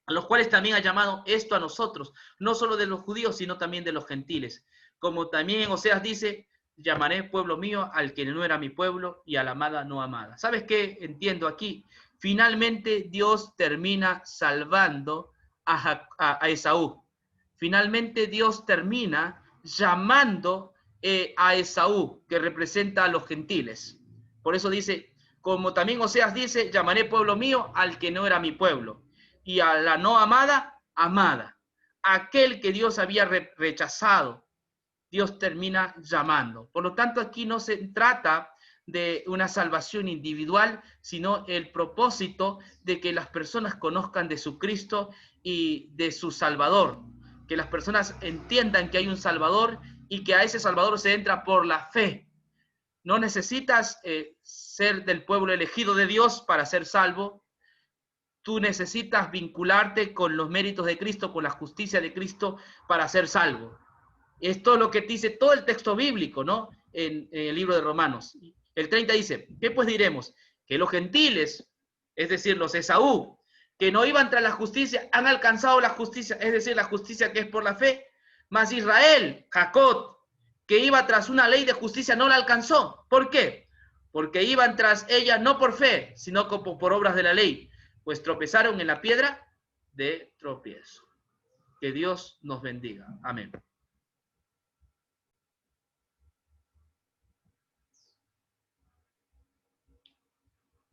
a los cuales también ha llamado esto a nosotros, no solo de los judíos, sino también de los gentiles. como también en Oseas dice, llamaré pueblo mío al que no era mi pueblo y a la amada no amada. ¿Sabes qué entiendo aquí? Finalmente Dios termina salvando a Esaú. Finalmente Dios termina llamando a Esaú, que representa a los gentiles. Por eso dice, como también Oseas dice, llamaré pueblo mío al que no era mi pueblo, y a la no amada, amada. Aquel que Dios había rechazado, Dios termina llamando. Por lo tanto, aquí no se trata de una salvación individual, sino el propósito de que las personas conozcan de su Cristo y de su Salvador, que las personas entiendan que hay un Salvador y que a ese Salvador se entra por la fe. No necesitas ser del pueblo elegido de Dios para ser salvo. Tú necesitas vincularte con los méritos de Cristo, con la justicia de Cristo para ser salvo. Esto es lo que dice todo el texto bíblico, ¿no? En el libro de Romanos. El 30 dice, ¿qué pues diremos? Que los gentiles, es decir, los Esaú, que no iban tras la justicia, han alcanzado la justicia, es decir, la justicia que es por la fe. Mas Israel, Jacob, que iba tras una ley de justicia, no la alcanzó. ¿Por qué? Porque iban tras ella no por fe, sino por obras de la ley, pues tropezaron en la piedra de tropiezo. Que Dios nos bendiga. Amén.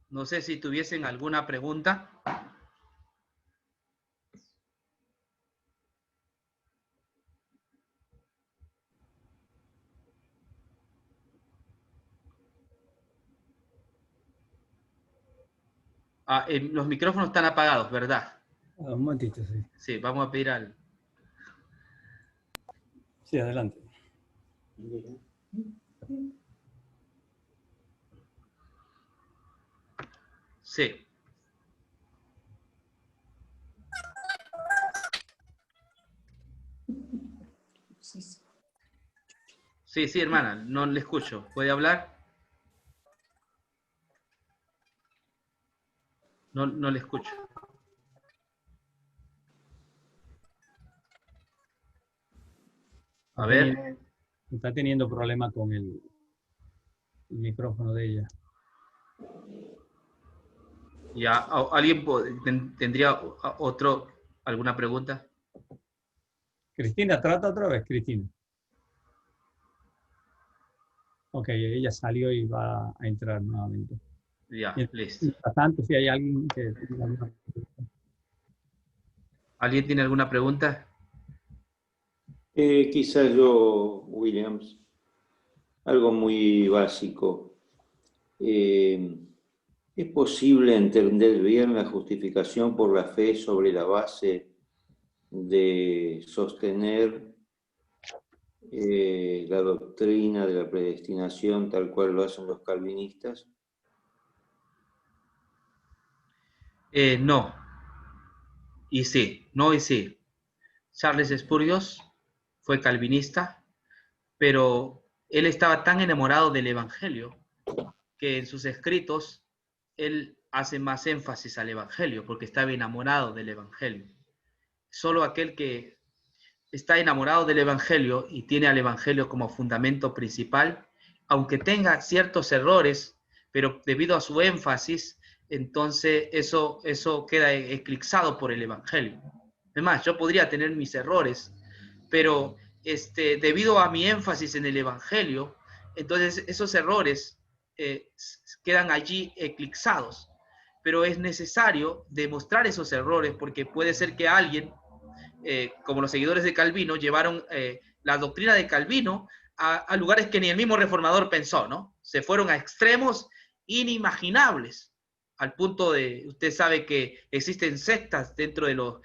No sé si tuviesen alguna pregunta. Los micrófonos están apagados, ¿verdad? Un momentito, sí. Sí, vamos a pedir al... Sí, adelante. Sí. Sí, hermana, no le escucho. ¿Puede hablar? No le escucho. A ver. Está teniendo problemas con el micrófono de ella. Ya, ¿alguien tendría alguna pregunta? Cristina, trata otra vez, Cristina. Ok, ella salió y va a entrar nuevamente. Ya, listo. Mientras tanto, si hay alguien que tenga alguna pregunta. ¿Alguien tiene alguna pregunta? Quizás yo, Williams, algo muy básico. ¿Es posible entender bien la justificación por la fe sobre la base de sostener la doctrina de la predestinación tal cual lo hacen los calvinistas? No. Y sí, no y sí. Charles Spurgeon fue calvinista, pero él estaba tan enamorado del Evangelio que en sus escritos él hace más énfasis al Evangelio, porque estaba enamorado del Evangelio. Solo aquel que está enamorado del Evangelio y tiene al Evangelio como fundamento principal, aunque tenga ciertos errores, pero debido a su énfasis, entonces eso queda eclipsado por el Evangelio. Además, yo podría tener mis errores, pero debido a mi énfasis en el Evangelio, entonces esos errores quedan allí eclipsados. Pero es necesario demostrar esos errores porque puede ser que alguien, como los seguidores de Calvino, llevaron la doctrina de Calvino a lugares que ni el mismo reformador pensó, ¿no? Se fueron a extremos inimaginables, al punto de, usted sabe que existen sectas dentro de los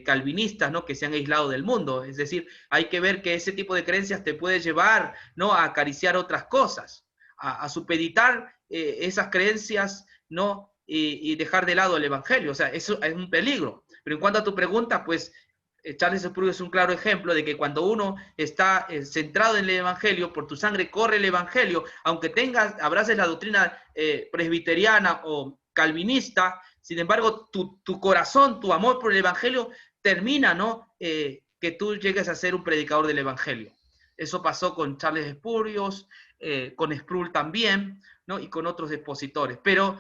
calvinistas, ¿no? Que se han aislado del mundo. Es decir, hay que ver que ese tipo de creencias te puede llevar, ¿no? A acariciar otras cosas, a supeditar esas creencias, ¿no? Y dejar de lado el Evangelio. O sea, eso es un peligro. Pero en cuanto a tu pregunta, pues Charles Spurgeon es un claro ejemplo de que cuando uno está centrado en el Evangelio, por tu sangre corre el Evangelio, aunque abraces la doctrina presbiteriana o calvinista, sin embargo, tu corazón, tu amor por el Evangelio termina, ¿no? Que tú llegues a ser un predicador del Evangelio. Eso pasó con Charles Spurgeon, con Sproul también, ¿no? Y con otros expositores. Pero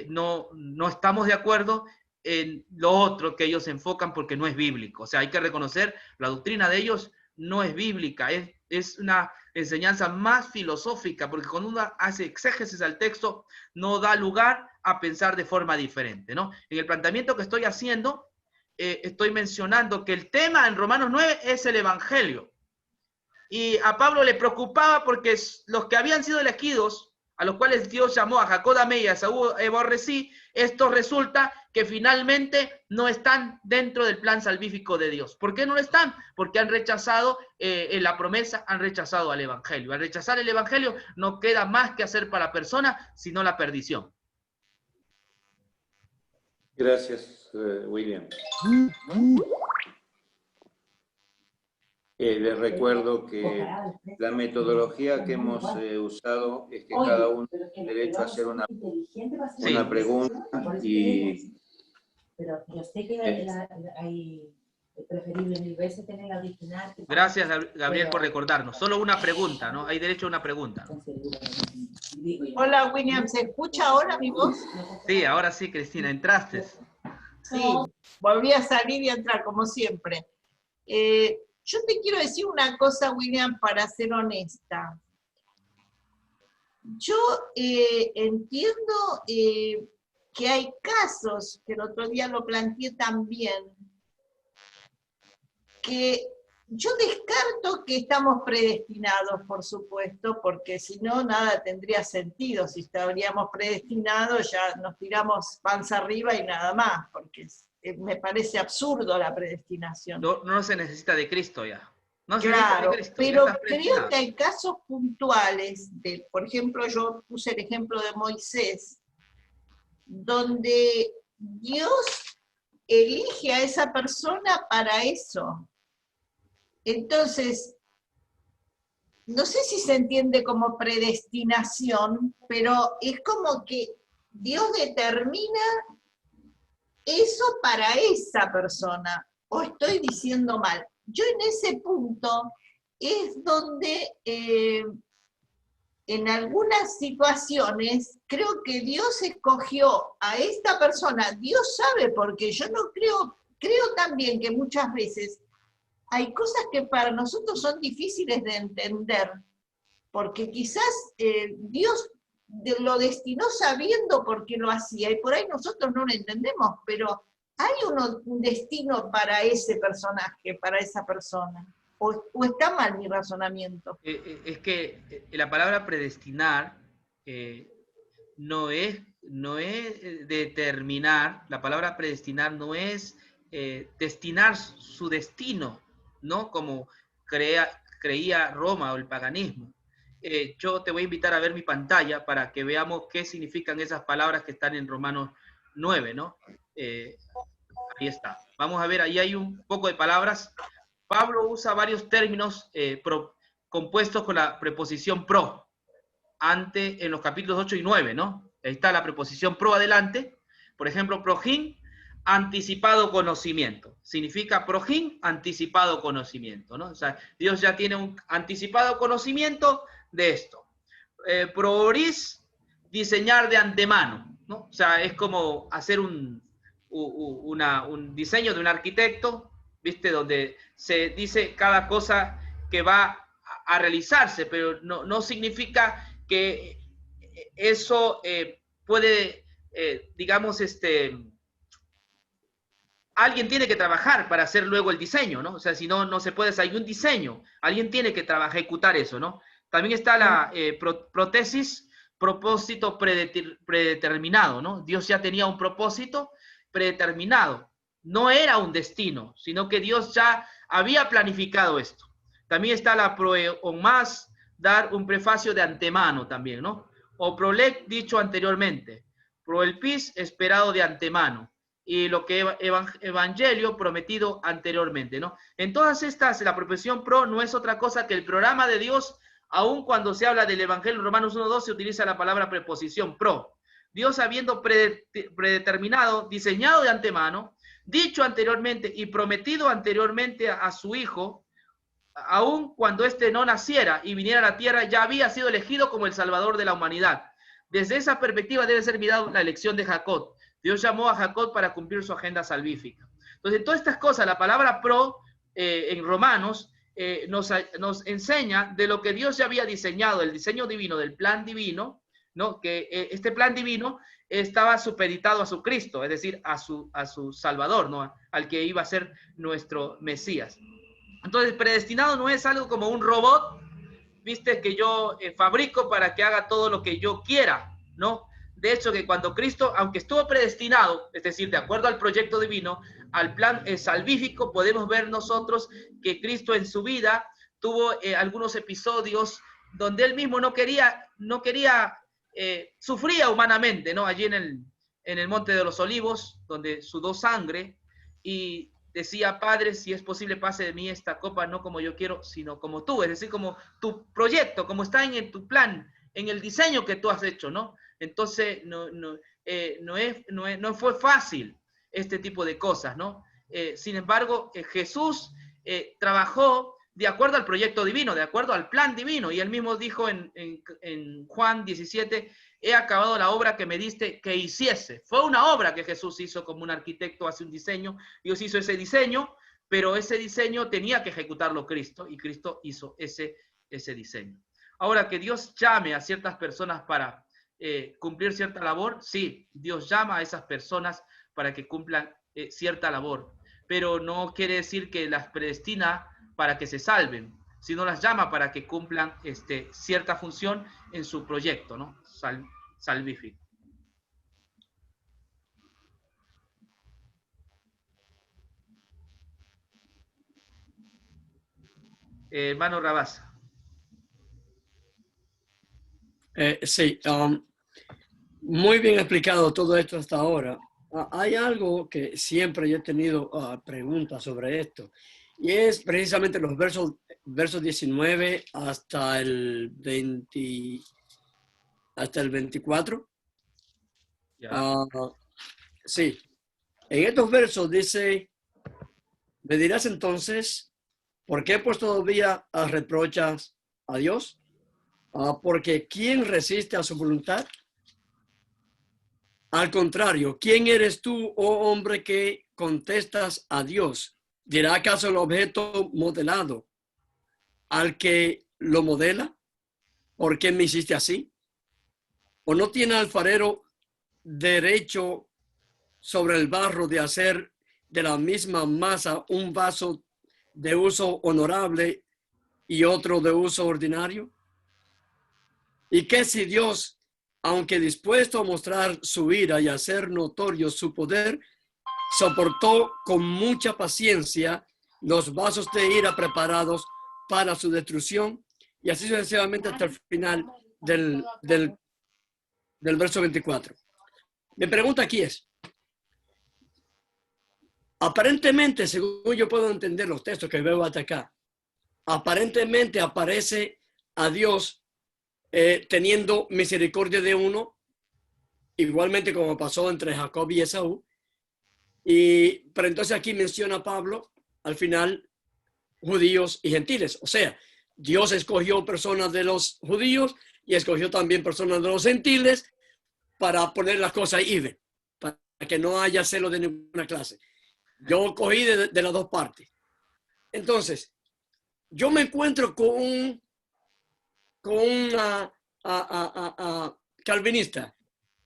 no estamos de acuerdo en lo otro que ellos enfocan porque no es bíblico. O sea, hay que reconocer, la doctrina de ellos no es bíblica, es una enseñanza más filosófica, porque cuando uno hace exégesis al texto, no da lugar a pensar de forma diferente, ¿no? En el planteamiento que estoy haciendo, estoy mencionando que el tema en Romanos 9 es el Evangelio. Y a Pablo le preocupaba porque los que habían sido elegidos, a los cuales Dios llamó a Jacob Amé y a Esaú aborrecí, esto resulta que finalmente no están dentro del plan salvífico de Dios. ¿Por qué no lo están? Porque han rechazado la promesa, han rechazado al Evangelio. Al rechazar el Evangelio no queda más que hacer para la persona, sino la perdición. Gracias, William. Les recuerdo que la metodología que hemos usado es que cada uno tiene derecho a hacer una pregunta y... Pero yo sé que hay preferible mil veces tener la original. Gracias, Gabriel, por recordarnos. Solo una pregunta, ¿no? Hay derecho a una pregunta. Hola, William, ¿se escucha ahora mi voz? Sí, ahora sí, Cristina, entraste. Sí, volví a salir y a entrar, como siempre. Yo te quiero decir una cosa, William, para ser honesta. Yo entiendo que hay casos, que el otro día lo planteé también, que yo descarto que estamos predestinados, por supuesto, porque si no, nada tendría sentido. Si estaríamos predestinados, ya nos tiramos panza arriba y nada más, porque me parece absurdo la predestinación. No se necesita de Cristo ya. No claro, de Cristo, pero creo que hay casos puntuales, por ejemplo, yo puse el ejemplo de Moisés, donde Dios elige a esa persona para eso. Entonces, no sé si se entiende como predestinación, pero es como que Dios determina eso para esa persona, o estoy diciendo mal. Yo en ese punto es donde en algunas situaciones creo que Dios escogió a esta persona, Dios sabe, porque yo no creo también que muchas veces hay cosas que para nosotros son difíciles de entender, porque quizás Dios lo destinó sabiendo por qué lo hacía, y por ahí nosotros no lo entendemos, pero hay un destino para ese personaje, para esa persona. ¿O está mal mi razonamiento? Es que la palabra predestinar no es determinar, la palabra predestinar no es destinar su destino, ¿no? Como creía Roma o el paganismo. Yo te voy a invitar a ver mi pantalla para que veamos qué significan esas palabras que están en Romanos 9, ¿no? Ahí está. Vamos a ver, ahí hay un poco de palabras. Pablo usa varios términos compuestos con la preposición pro, en los capítulos 8 y 9, ¿no? Ahí está la preposición pro adelante. Por ejemplo, progin, anticipado conocimiento. Significa progin, anticipado conocimiento, ¿no? O sea, Dios ya tiene un anticipado conocimiento de esto. Prooris, diseñar de antemano, ¿no? O sea, es como hacer un diseño de un arquitecto, ¿viste? Donde se dice cada cosa que va a realizarse, pero no significa que eso puede, digamos, alguien tiene que trabajar para hacer luego el diseño, ¿no? O sea, si no se puede hacer un diseño, alguien tiene que ejecutar eso, ¿no? También está la prótesis, propósito predeterminado, ¿no? Dios ya tenía un propósito predeterminado. No era un destino, sino que Dios ya había planificado esto. También está la proeomás, dar un prefacio de antemano también, ¿no? O prolec, dicho anteriormente. Proelpis, esperado de antemano. Y lo que evangelio, prometido anteriormente, ¿no? En todas estas, la preposición pro no es otra cosa que el programa de Dios, aun cuando se habla del evangelio en Romanos 1:2 se utiliza la palabra preposición pro. Dios habiendo predeterminado, diseñado de antemano, dicho anteriormente y prometido anteriormente a su Hijo, aun cuando éste no naciera y viniera a la tierra, ya había sido elegido como el Salvador de la humanidad. Desde esa perspectiva debe ser mirada la elección de Jacob. Dios llamó a Jacob para cumplir su agenda salvífica. Entonces, todas estas cosas, la palabra en Romanos nos enseña de lo que Dios ya había diseñado, el diseño divino, del plan divino, ¿no? Que este plan divino estaba supeditado a su Cristo, es decir, a su Salvador, ¿no? Al que iba a ser nuestro Mesías. Entonces, predestinado no es algo como un robot, viste, que yo fabrico para que haga todo lo que yo quiera, ¿no? De hecho, que cuando Cristo, aunque estuvo predestinado, es decir, de acuerdo al proyecto divino, al plan salvífico, podemos ver nosotros que Cristo en su vida tuvo algunos episodios donde él mismo no quería sufría humanamente, ¿no? Allí en el Monte de los Olivos, donde sudó sangre y decía: Padre, si es posible, pase de mí esta copa, no como yo quiero, sino como tú, es decir, como tu proyecto, como está en tu plan, en el diseño que tú has hecho, ¿no? Entonces, no fue fácil este tipo de cosas, ¿no? Sin embargo, Jesús trabajó de acuerdo al proyecto divino, de acuerdo al plan divino, y él mismo dijo en Juan 17, he acabado la obra que me diste que hiciese. Fue una obra que Jesús hizo como un arquitecto hace un diseño. Dios hizo ese diseño, pero ese diseño tenía que ejecutarlo Cristo, y Cristo hizo ese diseño. Ahora, que Dios llame a ciertas personas para cumplir cierta labor, sí, Dios llama a esas personas para que cumplan cierta labor, pero no quiere decir que las predestina para que se salven, sino las llama para que cumplan cierta función en su proyecto, ¿no? Salvífico. Hermano Rabasa. Sí, muy bien explicado todo esto hasta ahora. Hay algo que siempre yo he tenido preguntas sobre esto, y es precisamente los versos 19 hasta el 24. Sí, en estos versos dice: me dirás entonces, ¿por qué pues todavía reprochas a Dios? Porque ¿quién resiste a su voluntad? Al contrario, ¿quién eres tú, oh hombre, que contestas a Dios? ¿Dirá acaso el objeto modelado al que lo modela? ¿Por qué me hiciste así? ¿O no tiene el alfarero derecho sobre el barro de hacer de la misma masa un vaso de uso honorable y otro de uso ordinario? ¿Y qué si Dios, aunque dispuesto a mostrar su ira y hacer notorio su poder, soportó con mucha paciencia los vasos de ira preparados para su destrucción? Y así sucesivamente hasta el final del verso 24. Mi pregunta aquí es: aparentemente, según yo puedo entender los textos que veo hasta acá, aparentemente aparece a Dios teniendo misericordia de uno, igualmente como pasó entre Jacob y Esaú. Pero entonces aquí menciona Pablo al final judíos y gentiles. O sea, Dios escogió personas de los judíos y escogió también personas de los gentiles para poner las cosas even, para que no haya celo de ninguna clase. Yo cogí de las dos partes. Entonces, yo me encuentro con una calvinista.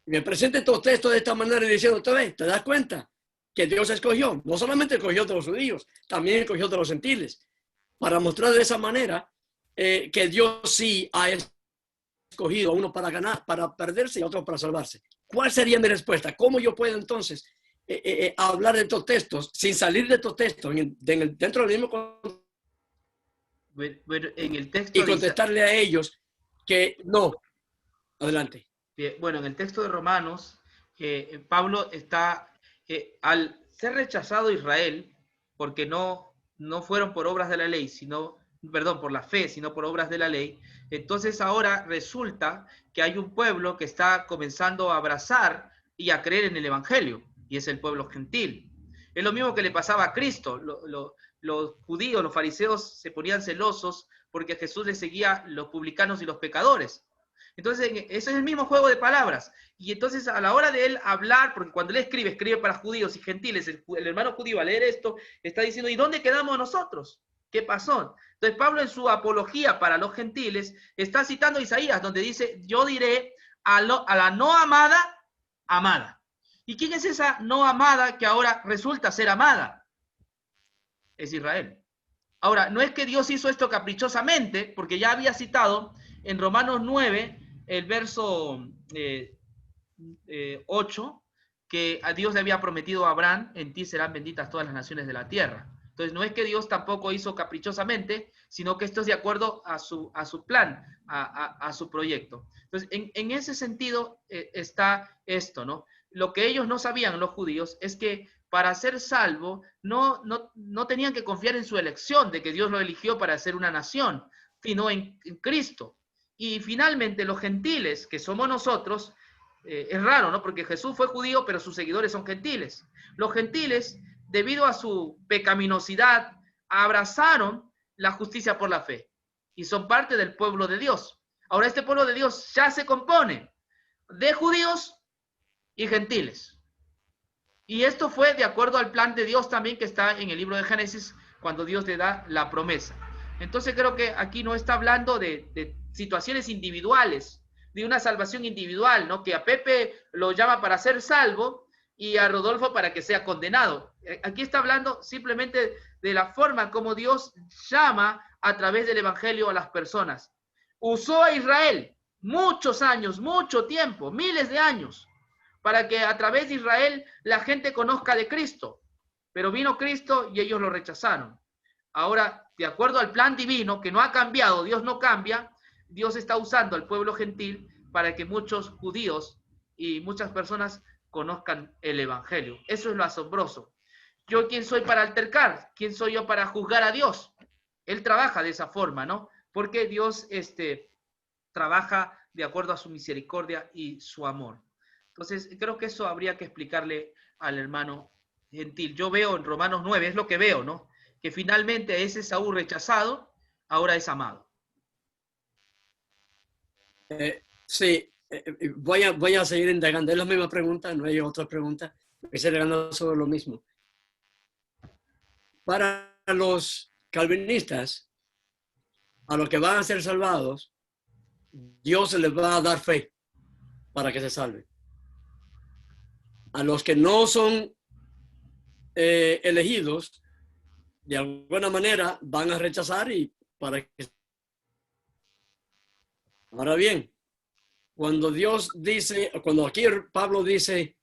Me presenta estos textos de esta manera y diciendo: ¿te das cuenta que Dios escogió? No solamente escogió de los judíos, también escogió de los gentiles, para mostrar de esa manera que Dios sí ha escogido a uno para ganar, para perderse, y a otro para salvarse. ¿Cuál sería mi respuesta? ¿Cómo yo puedo entonces hablar de estos textos sin salir de estos textos dentro del mismo Bueno, en el texto y contestarle a ellos que no? Adelante. Bueno, en el texto de Romanos, Pablo está, al ser rechazado Israel, porque no fueron por obras de la ley, por la fe, sino por obras de la ley, entonces ahora resulta que hay un pueblo que está comenzando a abrazar y a creer en el Evangelio, y es el pueblo gentil. Es lo mismo que le pasaba a Cristo. los judíos, los fariseos se ponían celosos porque a Jesús le seguía los publicanos y los pecadores. Entonces, ese es el mismo juego de palabras. Y entonces, a la hora de él hablar, porque cuando él escribe para judíos y gentiles, el hermano judío al leer esto, está diciendo, ¿y dónde quedamos nosotros? ¿Qué pasó? Entonces, Pablo en su apología para los gentiles, está citando a Isaías, donde dice, yo diré a la no amada, amada. ¿Y quién es esa no amada que ahora resulta ser amada? Es Israel. Ahora, no es que Dios hizo esto caprichosamente, porque ya había citado en Romanos 9, el verso 8, que a Dios le había prometido a Abraham, en ti serán benditas todas las naciones de la tierra. Entonces, no es que Dios tampoco hizo caprichosamente, sino que esto es de acuerdo a su plan, a su proyecto. Entonces, en ese sentido está esto, ¿no? Lo que ellos no sabían, los judíos, es que para ser salvo no tenían que confiar en su elección, de que Dios lo eligió para ser una nación, sino en Cristo. Y finalmente los gentiles, que somos nosotros, es raro, ¿no? Porque Jesús fue judío, pero sus seguidores son gentiles. Los gentiles, debido a su pecaminosidad, abrazaron la justicia por la fe y son parte del pueblo de Dios. Ahora este pueblo de Dios ya se compone de judíos y gentiles. Y esto fue de acuerdo al plan de Dios también que está en el libro de Génesis, cuando Dios le da la promesa. Entonces creo que aquí no está hablando de situaciones individuales, de una salvación individual, ¿no? Que a Pepe lo llama para ser salvo y a Rodolfo para que sea condenado. Aquí está hablando simplemente de la forma como Dios llama a través del evangelio a las personas. Usó a Israel muchos años, mucho tiempo, miles de años, para que a través de Israel la gente conozca de Cristo. Pero vino Cristo y ellos lo rechazaron. Ahora, de acuerdo al plan divino, que no ha cambiado, Dios no cambia, Dios está usando al pueblo gentil para que muchos judíos y muchas personas conozcan el evangelio. Eso es lo asombroso. ¿Yo quién soy para altercar? ¿Quién soy yo para juzgar a Dios? Él trabaja de esa forma, ¿no? Porque Dios trabaja de acuerdo a su misericordia y su amor. Entonces, creo que eso habría que explicarle al hermano gentil. Yo veo en Romanos 9, es lo que veo, ¿no? Que finalmente ese Saúl rechazado ahora es amado. Sí, voy a seguir indagando. Es la misma pregunta, no hay otra pregunta. Estoy indagando sobre lo mismo. Para los calvinistas, a los que van a ser salvados, Dios les va a dar fe para que se salven. A los que no son elegidos, de alguna manera van a rechazar y para que... Ahora bien, cuando Dios dice, cuando aquí Pablo dice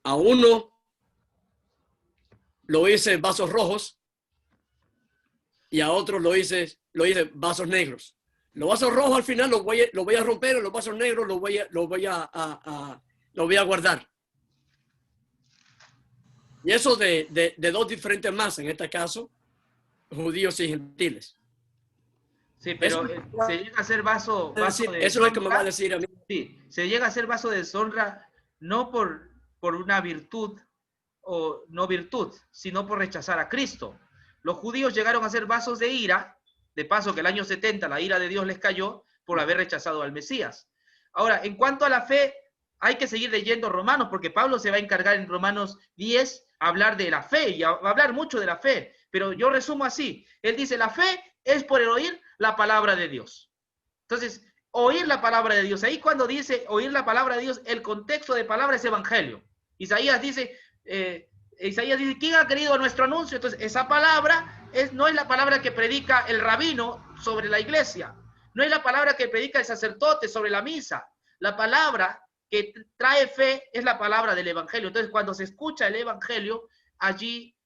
a uno lo hice vasos rojos y a otro lo hice vasos negros. Los vasos rojos al final los voy a romper, y los vasos negros los voy a guardar. Y eso de dos diferentes masas, en este caso, judíos y gentiles. Sí, pero se llega a ser vaso de eso es lo que me va a decir a mí. Sí, se llega a ser vaso de deshonra no por una virtud o no virtud, sino por rechazar a Cristo. Los judíos llegaron a ser vasos de ira, de paso que el año 70 la ira de Dios les cayó por haber rechazado al Mesías. Ahora, en cuanto a la fe, hay que seguir leyendo Romanos, porque Pablo se va a encargar en Romanos 10 a hablar de la fe, y va a hablar mucho de la fe, pero yo resumo así. Él dice, la fe es por el oír la palabra de Dios. Entonces, oír la palabra de Dios. Ahí cuando dice oír la palabra de Dios, el contexto de palabra es evangelio. Isaías dice, ¿quién ha querido nuestro anuncio? Entonces, esa palabra no es la palabra que predica el rabino sobre la iglesia. No es la palabra que predica el sacerdote sobre la misa. La palabra que trae fe es la palabra del evangelio. Entonces, cuando se escucha el evangelio, allí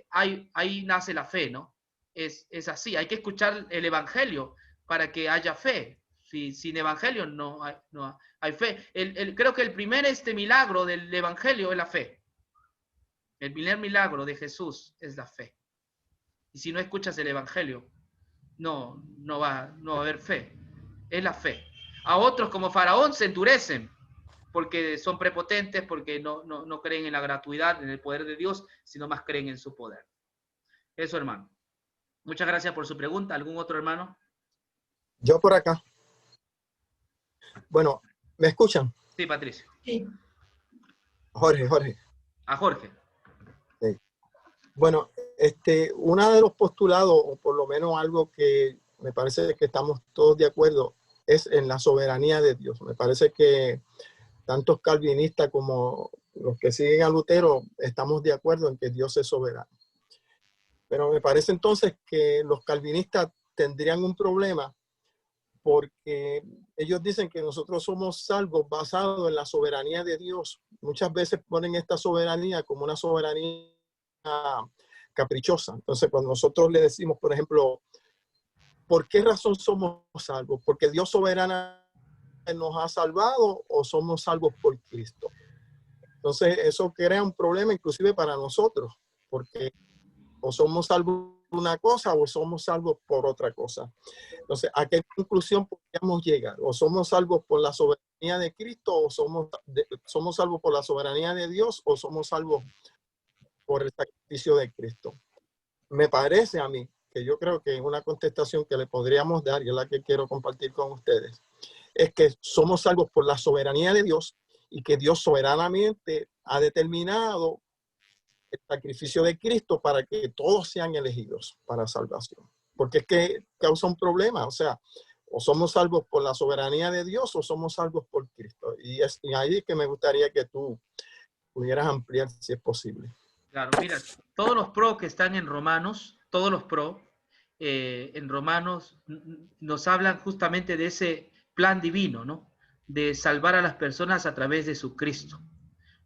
ahí nace la fe, ¿no? Es así, hay que escuchar el evangelio para que haya fe. Sin evangelio no hay fe. Creo que el primer milagro del evangelio es la fe. El primer milagro de Jesús es la fe. Y si no escuchas el evangelio, no va a haber fe. Es la fe. A otros como Faraón se endurecen porque son prepotentes, porque no creen en la gratuidad, en el poder de Dios, sino más creen en su poder. Eso, hermano. Muchas gracias por su pregunta. ¿Algún otro hermano? Yo por acá. Bueno, ¿me escuchan? Sí, Patricio. Sí. Jorge. A Jorge. Sí. Bueno, uno de los postulados, o por lo menos algo que me parece que estamos todos de acuerdo, es en la soberanía de Dios. Me parece que tantos calvinistas como los que siguen a Lutero estamos de acuerdo en que Dios es soberano. Pero me parece entonces que los calvinistas tendrían un problema porque ellos dicen que nosotros somos salvos basados en la soberanía de Dios. Muchas veces ponen esta soberanía como una soberanía caprichosa. Entonces, cuando nosotros le decimos, por ejemplo, ¿por qué razón somos salvos? ¿Porque Dios soberana nos ha salvado o somos salvos por Cristo? Entonces, eso crea un problema inclusive para nosotros, porque o somos salvos por una cosa o somos salvos por otra cosa. Entonces, ¿a qué conclusión podríamos llegar? ¿O somos salvos por la soberanía de Cristo o somos salvos por la soberanía de Dios o somos salvos por el sacrificio de Cristo? Me parece a mí que yo creo que una contestación que le podríamos dar, y es la que quiero compartir con ustedes, es que somos salvos por la soberanía de Dios y que Dios soberanamente ha determinado el sacrificio de Cristo para que todos sean elegidos para salvación. Porque es que causa un problema, o sea, o somos salvos por la soberanía de Dios o somos salvos por Cristo. Y ahí es que me gustaría que tú pudieras ampliar si es posible. Claro, mira, todos los pro que están en Romanos, todos los pro en Romanos nos hablan justamente de ese plan divino, ¿no? De salvar a las personas a través de su Cristo.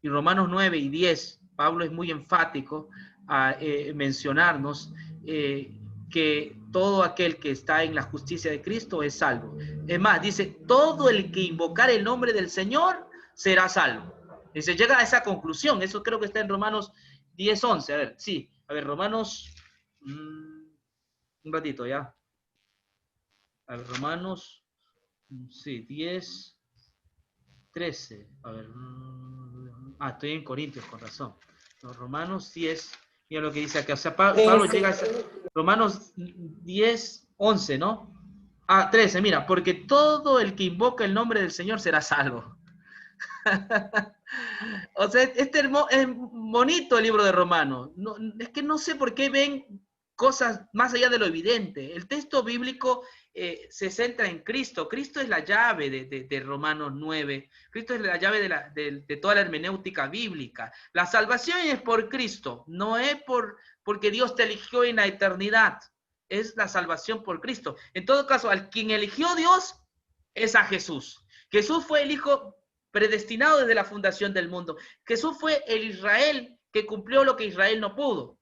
Y Romanos 9 y 10, Pablo es muy enfático a mencionarnos que todo aquel que está en la justicia de Cristo es salvo. Es más, dice, todo el que invocar el nombre del Señor será salvo. Y se llega a esa conclusión. Eso creo que está en Romanos 10, 11. A ver, sí. A ver, Romanos... un ratito, ya. A ver, Romanos... sí, 10, 13. A ver... estoy en Corintios, con razón. Los Romanos 10, mira lo que dice acá. O sea, Pablo llega a Romanos 10, 11, ¿no? 13, mira, porque todo el que invoca el nombre del Señor será salvo. O sea, es bonito el libro de Romanos. No, es que no sé por qué ven cosas más allá de lo evidente. El texto bíblico se centra en Cristo. Cristo es la llave de Romanos 9. Cristo es la llave de toda la hermenéutica bíblica. La salvación es por Cristo, no es porque Dios te eligió en la eternidad. Es la salvación por Cristo. En todo caso, al quien eligió Dios es a Jesús. Jesús fue el Hijo predestinado desde la fundación del mundo. Jesús fue el Israel que cumplió lo que Israel no pudo.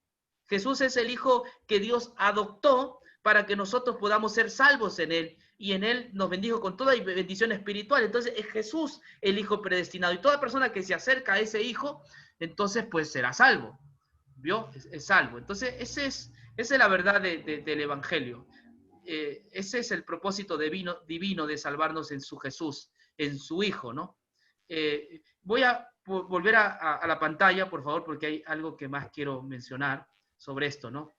Jesús es el Hijo que Dios adoptó para que nosotros podamos ser salvos en Él, y en Él nos bendijo con toda bendición espiritual. Entonces es Jesús el Hijo predestinado, y toda persona que se acerca a ese Hijo, entonces pues será salvo. ¿Vio? Es salvo. Entonces esa es la verdad del Evangelio. Ese es el propósito divino de salvarnos en su Jesús, en su Hijo, ¿no? Voy a volver a la pantalla, por favor, porque hay algo que más quiero mencionar sobre esto, ¿no?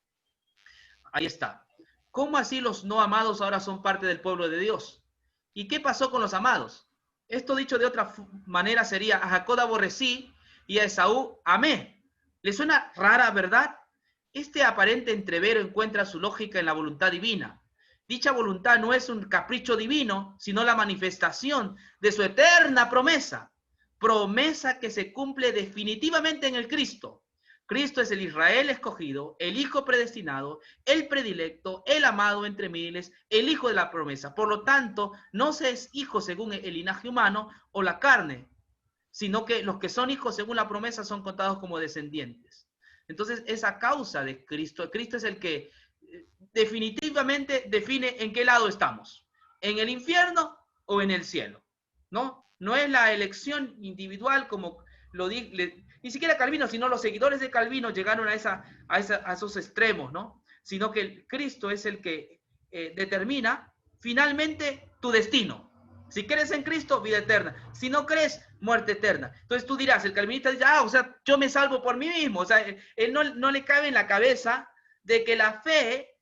Ahí está. ¿Cómo así los no amados ahora son parte del pueblo de Dios? ¿Y qué pasó con los amados? Esto dicho de otra manera sería: a Jacob aborrecí y a Esaú amé. ¿Le suena rara, verdad? Este aparente entrevero encuentra su lógica en la voluntad divina. Dicha voluntad no es un capricho divino, sino la manifestación de su eterna promesa. Promesa que se cumple definitivamente en el Cristo. Cristo es el Israel escogido, el Hijo predestinado, el predilecto, el amado entre miles, el Hijo de la promesa. Por lo tanto, no se es hijo según el linaje humano o la carne, sino que los que son hijos según la promesa son contados como descendientes. Entonces, esa causa de Cristo. Cristo es el que definitivamente define en qué lado estamos, en el infierno o en el cielo, ¿no? No es la elección individual como lo ni siquiera Calvino, sino los seguidores de Calvino llegaron a esos extremos, ¿no? Sino que Cristo es el que determina finalmente tu destino. Si crees en Cristo, vida eterna. Si no crees, muerte eterna. Entonces tú dirás, el calvinista dice, o sea, yo me salvo por mí mismo. O sea, él no le cabe en la cabeza de que la fe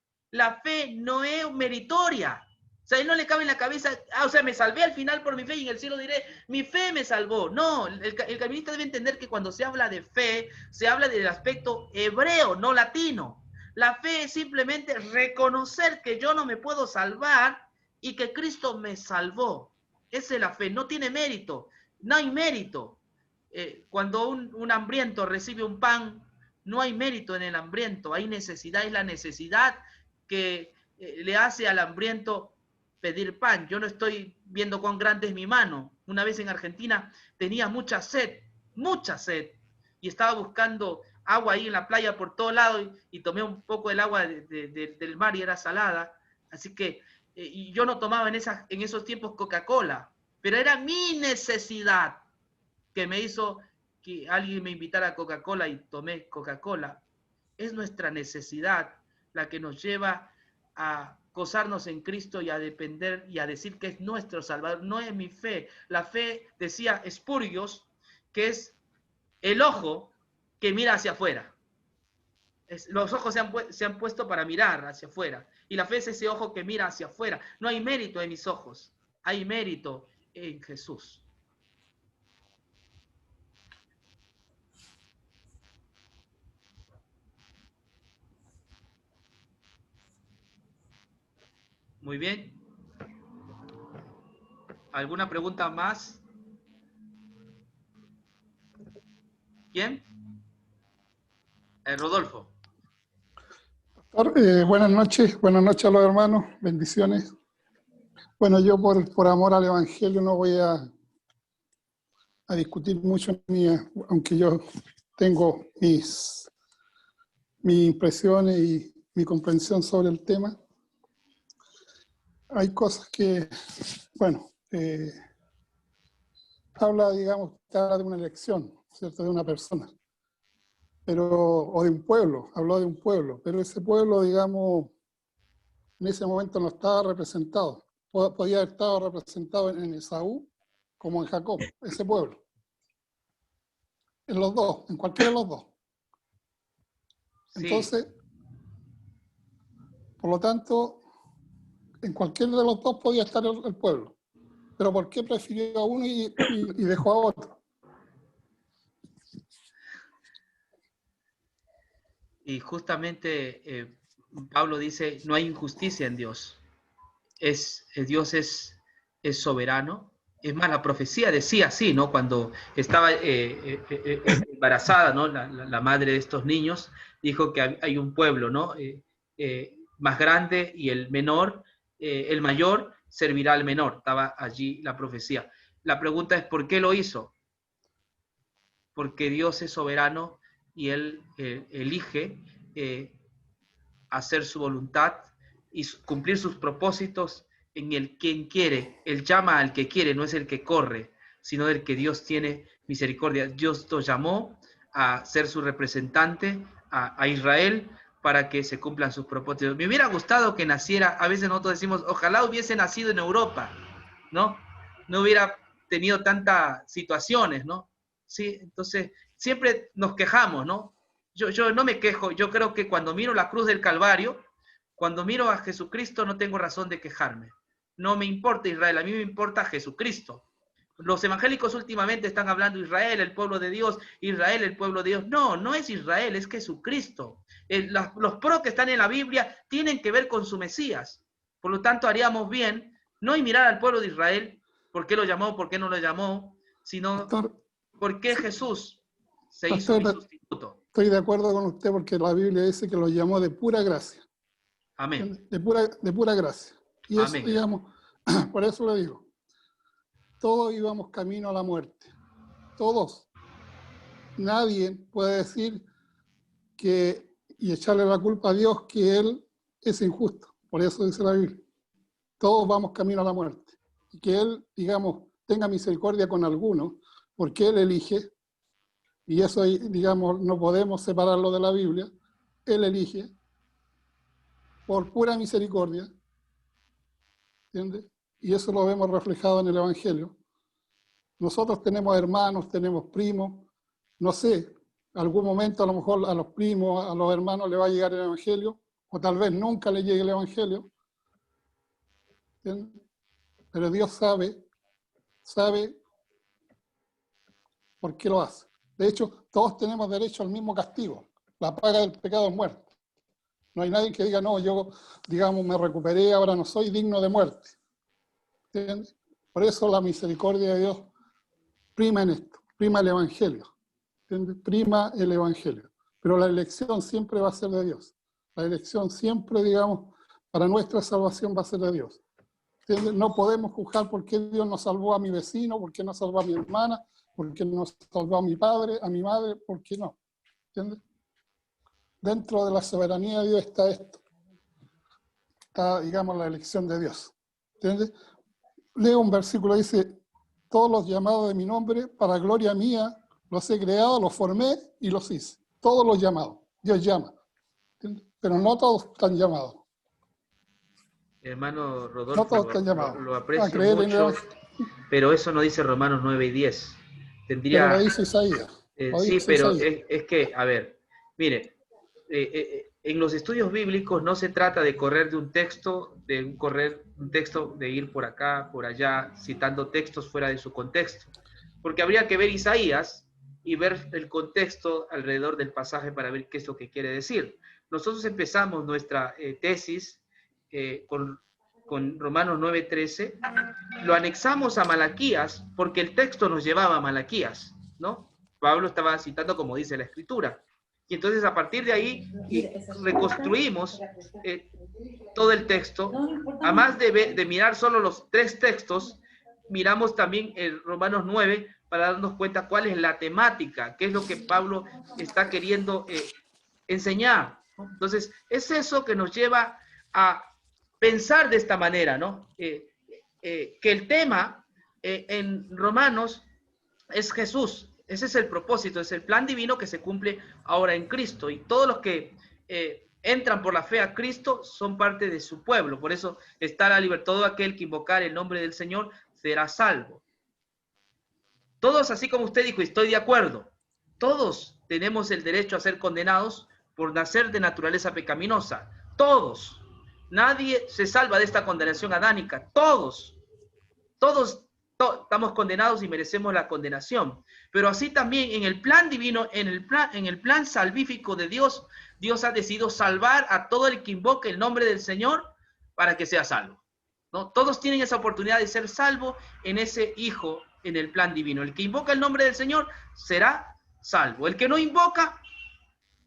no es meritoria. O sea, él no le cabe en la cabeza, o sea, me salvé al final por mi fe y en el cielo diré, mi fe me salvó. No, el calvinista debe entender que cuando se habla de fe, se habla del aspecto hebreo, no latino. La fe es simplemente reconocer que yo no me puedo salvar y que Cristo me salvó. Esa es la fe, no tiene mérito, no hay mérito. Cuando un hambriento recibe un pan, no hay mérito en el hambriento, hay necesidad, es la necesidad que le hace al hambriento pedir pan. Yo no estoy viendo cuán grande es mi mano. Una vez en Argentina tenía mucha sed, y estaba buscando agua ahí en la playa por todo lado y tomé un poco del agua del mar y era salada. Así que y yo no tomaba en esos tiempos Coca-Cola, pero era mi necesidad que me hizo que alguien me invitara a Coca-Cola y tomé Coca-Cola. Es nuestra necesidad la que nos lleva a gozarnos en Cristo y a depender y a decir que es nuestro Salvador, no es mi fe. La fe, decía Spurgios, que es el ojo que mira hacia afuera. Los ojos se han puesto para mirar hacia afuera. Y la fe es ese ojo que mira hacia afuera. No hay mérito en mis ojos, hay mérito en Jesús. Muy bien. ¿Alguna pregunta más? ¿Quién? Rodolfo. Buenas noches a los hermanos, bendiciones. Bueno, yo por amor al Evangelio no voy a discutir mucho, aunque yo tengo mis impresiones y mi comprensión sobre el tema. Hay cosas que, bueno, habla de una elección, ¿cierto? De una persona, o de un pueblo, habló de un pueblo, pero ese pueblo, digamos, en ese momento no estaba representado. Podía haber estado representado en Esaú como en Jacob, ese pueblo. En los dos, en cualquiera de los dos. Entonces, por lo tanto, en cualquiera de los dos podía estar el pueblo. Pero ¿por qué prefirió a uno y dejó a otro? Y justamente Pablo dice, no hay injusticia en Dios. Dios es soberano. Es más, la profecía decía así, ¿no? Cuando estaba embarazada, ¿no? La madre de estos niños dijo que hay un pueblo, ¿no? Más grande y el mayor servirá al menor. Estaba allí la profecía. La pregunta es, ¿por qué lo hizo? Porque Dios es soberano y Él elige hacer su voluntad y cumplir sus propósitos en el quien quiere. Él llama al que quiere, no es el que corre, sino del que Dios tiene misericordia. Dios lo llamó a ser su representante a Israel para que se cumplan sus propósitos. Me hubiera gustado que naciera, a veces nosotros decimos, ojalá hubiese nacido en Europa, ¿no? No hubiera tenido tantas situaciones, ¿no? Sí, entonces siempre nos quejamos, ¿no? Yo no me quejo, yo creo que cuando miro la cruz del Calvario, cuando miro a Jesucristo no tengo razón de quejarme. No me importa Israel, a mí me importa Jesucristo. Los evangélicos últimamente están hablando de Israel, el pueblo de Dios, Israel, el pueblo de Dios. No, no es Israel, es Jesucristo. Los pros que están en la Biblia tienen que ver con su Mesías. Por lo tanto, haríamos bien no mirar al pueblo de Israel, por qué lo llamó, por qué no lo llamó, sino por qué Jesús se hizo mi sustituto. Estoy de acuerdo con usted porque la Biblia dice que lo llamó de pura gracia. Amén. De pura gracia. Y eso, amén. Digamos, por eso le digo, todos íbamos camino a la muerte. Todos. Nadie puede decir y echarle la culpa a Dios que Él es injusto. Por eso dice la Biblia. Todos vamos camino a la muerte. Y que Él, digamos, tenga misericordia con algunos, porque Él elige, y eso, digamos, no podemos separarlo de la Biblia, Él elige por pura misericordia, ¿entiendes? y eso lo vemos reflejado en el Evangelio. Nosotros tenemos hermanos, tenemos primos, no sé, algún momento a lo mejor a los primos, a los hermanos le va a llegar el Evangelio, o tal vez nunca le llegue el Evangelio. ¿Entiendes? Pero Dios sabe por qué lo hace. De hecho, todos tenemos derecho al mismo castigo. La paga del pecado es muerte. No hay nadie que diga, no, yo, digamos, me recuperé, ahora no soy digno de muerte. ¿Entiendes? Por eso la misericordia de Dios prima en esto, prima el Evangelio. ¿Entiendes? Prima el Evangelio. Pero la elección siempre va a ser de Dios. La elección siempre, digamos, para nuestra salvación va a ser de Dios. ¿Entiendes? No podemos juzgar por qué Dios nos salvó a mi vecino, por qué no salvó a mi hermana, por qué no salvó a mi padre, a mi madre, por qué no. ¿Entiendes? Dentro de la soberanía de Dios está esto. Está, digamos, la elección de Dios. ¿Entiendes? Leo un versículo, dice, todos los llamados de mi nombre, para gloria mía, los he creado, los formé y los hice. Todos los llamados. Dios llama. ¿Entiendes? Pero no todos están llamados. Hermano Rodolfo, No todos están llamados. lo aprecio mucho, pero eso no dice Romanos 9 y 10. Tendría, pero lo dice Isaías. Sí, pero es que, a ver, mire, en los estudios bíblicos no se trata de correr de un texto, de ir por acá, por allá, citando textos fuera de su contexto. Porque habría que ver Isaías y ver el contexto alrededor del pasaje para ver qué es lo que quiere decir. Nosotros empezamos nuestra tesis con Romanos 9:13, lo anexamos a Malaquías porque el texto nos llevaba a Malaquías, ¿no? Pablo estaba citando como dice la Escritura. Y entonces a partir de ahí reconstruimos todo el texto. Además de mirar solo los 3 textos, miramos también el Romanos 9 para darnos cuenta cuál es la temática, qué es lo que Pablo está queriendo enseñar. Entonces, es eso que nos lleva a pensar de esta manera, ¿no? Que el tema en Romanos es Jesús. Ese es el propósito, es el plan divino que se cumple ahora en Cristo. Y todos los que entran por la fe a Cristo son parte de su pueblo. Por eso está la libertad. Todo aquel que invocar el nombre del Señor será salvo. Todos, así como usted dijo, y estoy de acuerdo, todos tenemos el derecho a ser condenados por nacer de naturaleza pecaminosa. Todos. Nadie se salva de esta condenación adánica. Todos estamos condenados y merecemos la condenación. Pero así también en el plan divino, en el plan salvífico de Dios, Dios ha decidido salvar a todo el que invoque el nombre del Señor para que sea salvo, ¿no? Todos tienen esa oportunidad de ser salvo en ese Hijo, en el plan divino. El que invoca el nombre del Señor será salvo. El que no invoca,